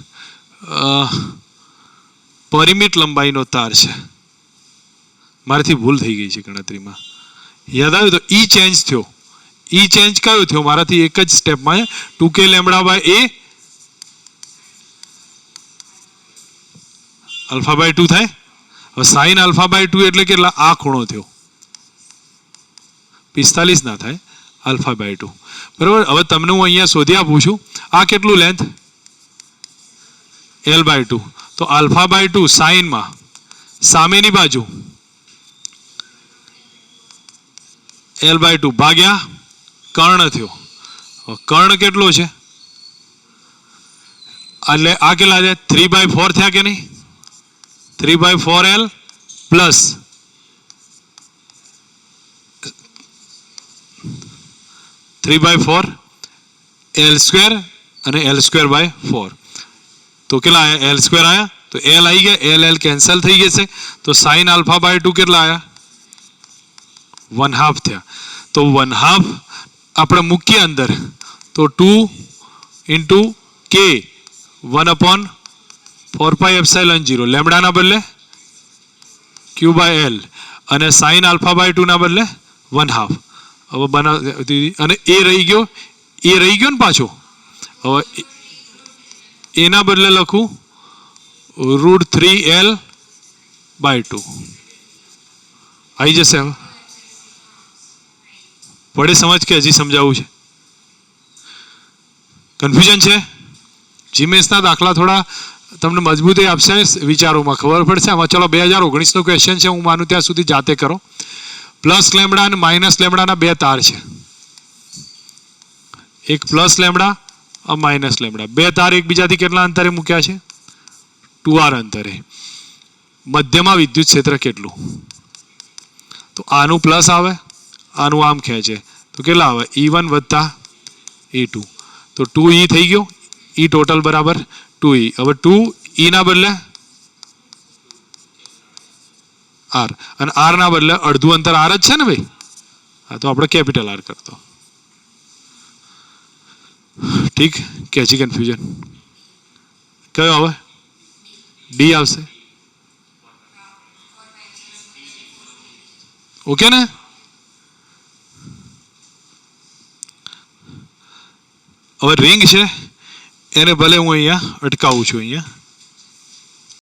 પરિમિત લંબાઈનો તાર છે મારાથી ભૂલ થઈ ગઈ છે ગણતરીમાં યાદ આવ્યું તો ઈ ચેન્જ થયો ઈ ચેન્જ કયો થયો મારાથી એક જ સ્ટેપમાં 2k lambda by a alpha by 2 થાય હવે સાઇન અલ્ફા બાય 2 એટલે કેટલા આ ખૂણો થયો 45 ના થાય અલ્ફા બાય 2 બરાબર હવે તમને હું અહીંયા શોધી આપું છું આ કેટલું લેન્થ l બાય 2 તો અલ્ફા બાય 2 સાઇનમાં સામેની બાજુ l બાય 2 ભાગ્યા કર્ણ થયો કર્ણ કેટલો છે એટલે આ કેટલા છે 3/4 થયા કે નહીં 3/4l પ્લસ 3/4 l² અને l²/4 તો કેટલા આયા l² આયા તો l આવી ગયા l કેન્સલ થઈ જશે તો sin અલ્ફા બાય 2 કેટલા આયા 1/2 થયા તો 1/2 આપણે મૂકીએ અંદર તો 2 into k 1/4πε0 લેમ્ડાના બદલે q/l અને sin અલ્ફા બાય 2 ના બદલે 1/2 હવે બનાવી અને એ રહી ગયો ને પાછો હવે એના બદલે લખું √3l/2 આવી જશે હવે પડે સમજ કે હજી સમજાવવું છે કન્ફ્યુઝન છે જીમેસના દાખલા થોડા તમને મજબૂતી આપશે વિચારોમાં ખબર પડશે આમાં ચલો 2019નો ક્વેશ્ચન છે હું માનું ત્યાં સુધી જાતે કરો પ્લસ લેમ્ડા અને માઇનસ લેમ્ડાના બે તાર છે એક પ્લસ લેમ્ડા અને માઇનસ લેમ્ડા બે તાર એકબીજાથી કેટલા અંતરે મૂક્યા છે 2r અંતરે મધ્યમાં વિદ્યુત ક્ષેત્ર કેટલું તો આનું પ્લસ આવે આનું આમ ખેંચે તો કેટલા આવે E1 વત્તા E2 તો 2e થઈ ગયો e ટોટલ બરાબર 2e હવે 2e ના બદલે r અને r ના બદલે અડધું અંતર r જ છે ને ભાઈ હા તો આપણે કેપિટલ r કરતો ઠીક કે હજી કન્ફ્યુઝન કયો આવે ડી આવશે ઓકે ને હવે રિંગ છે એને ભલે હું અહીંયા અટકાવું છું અહીંયા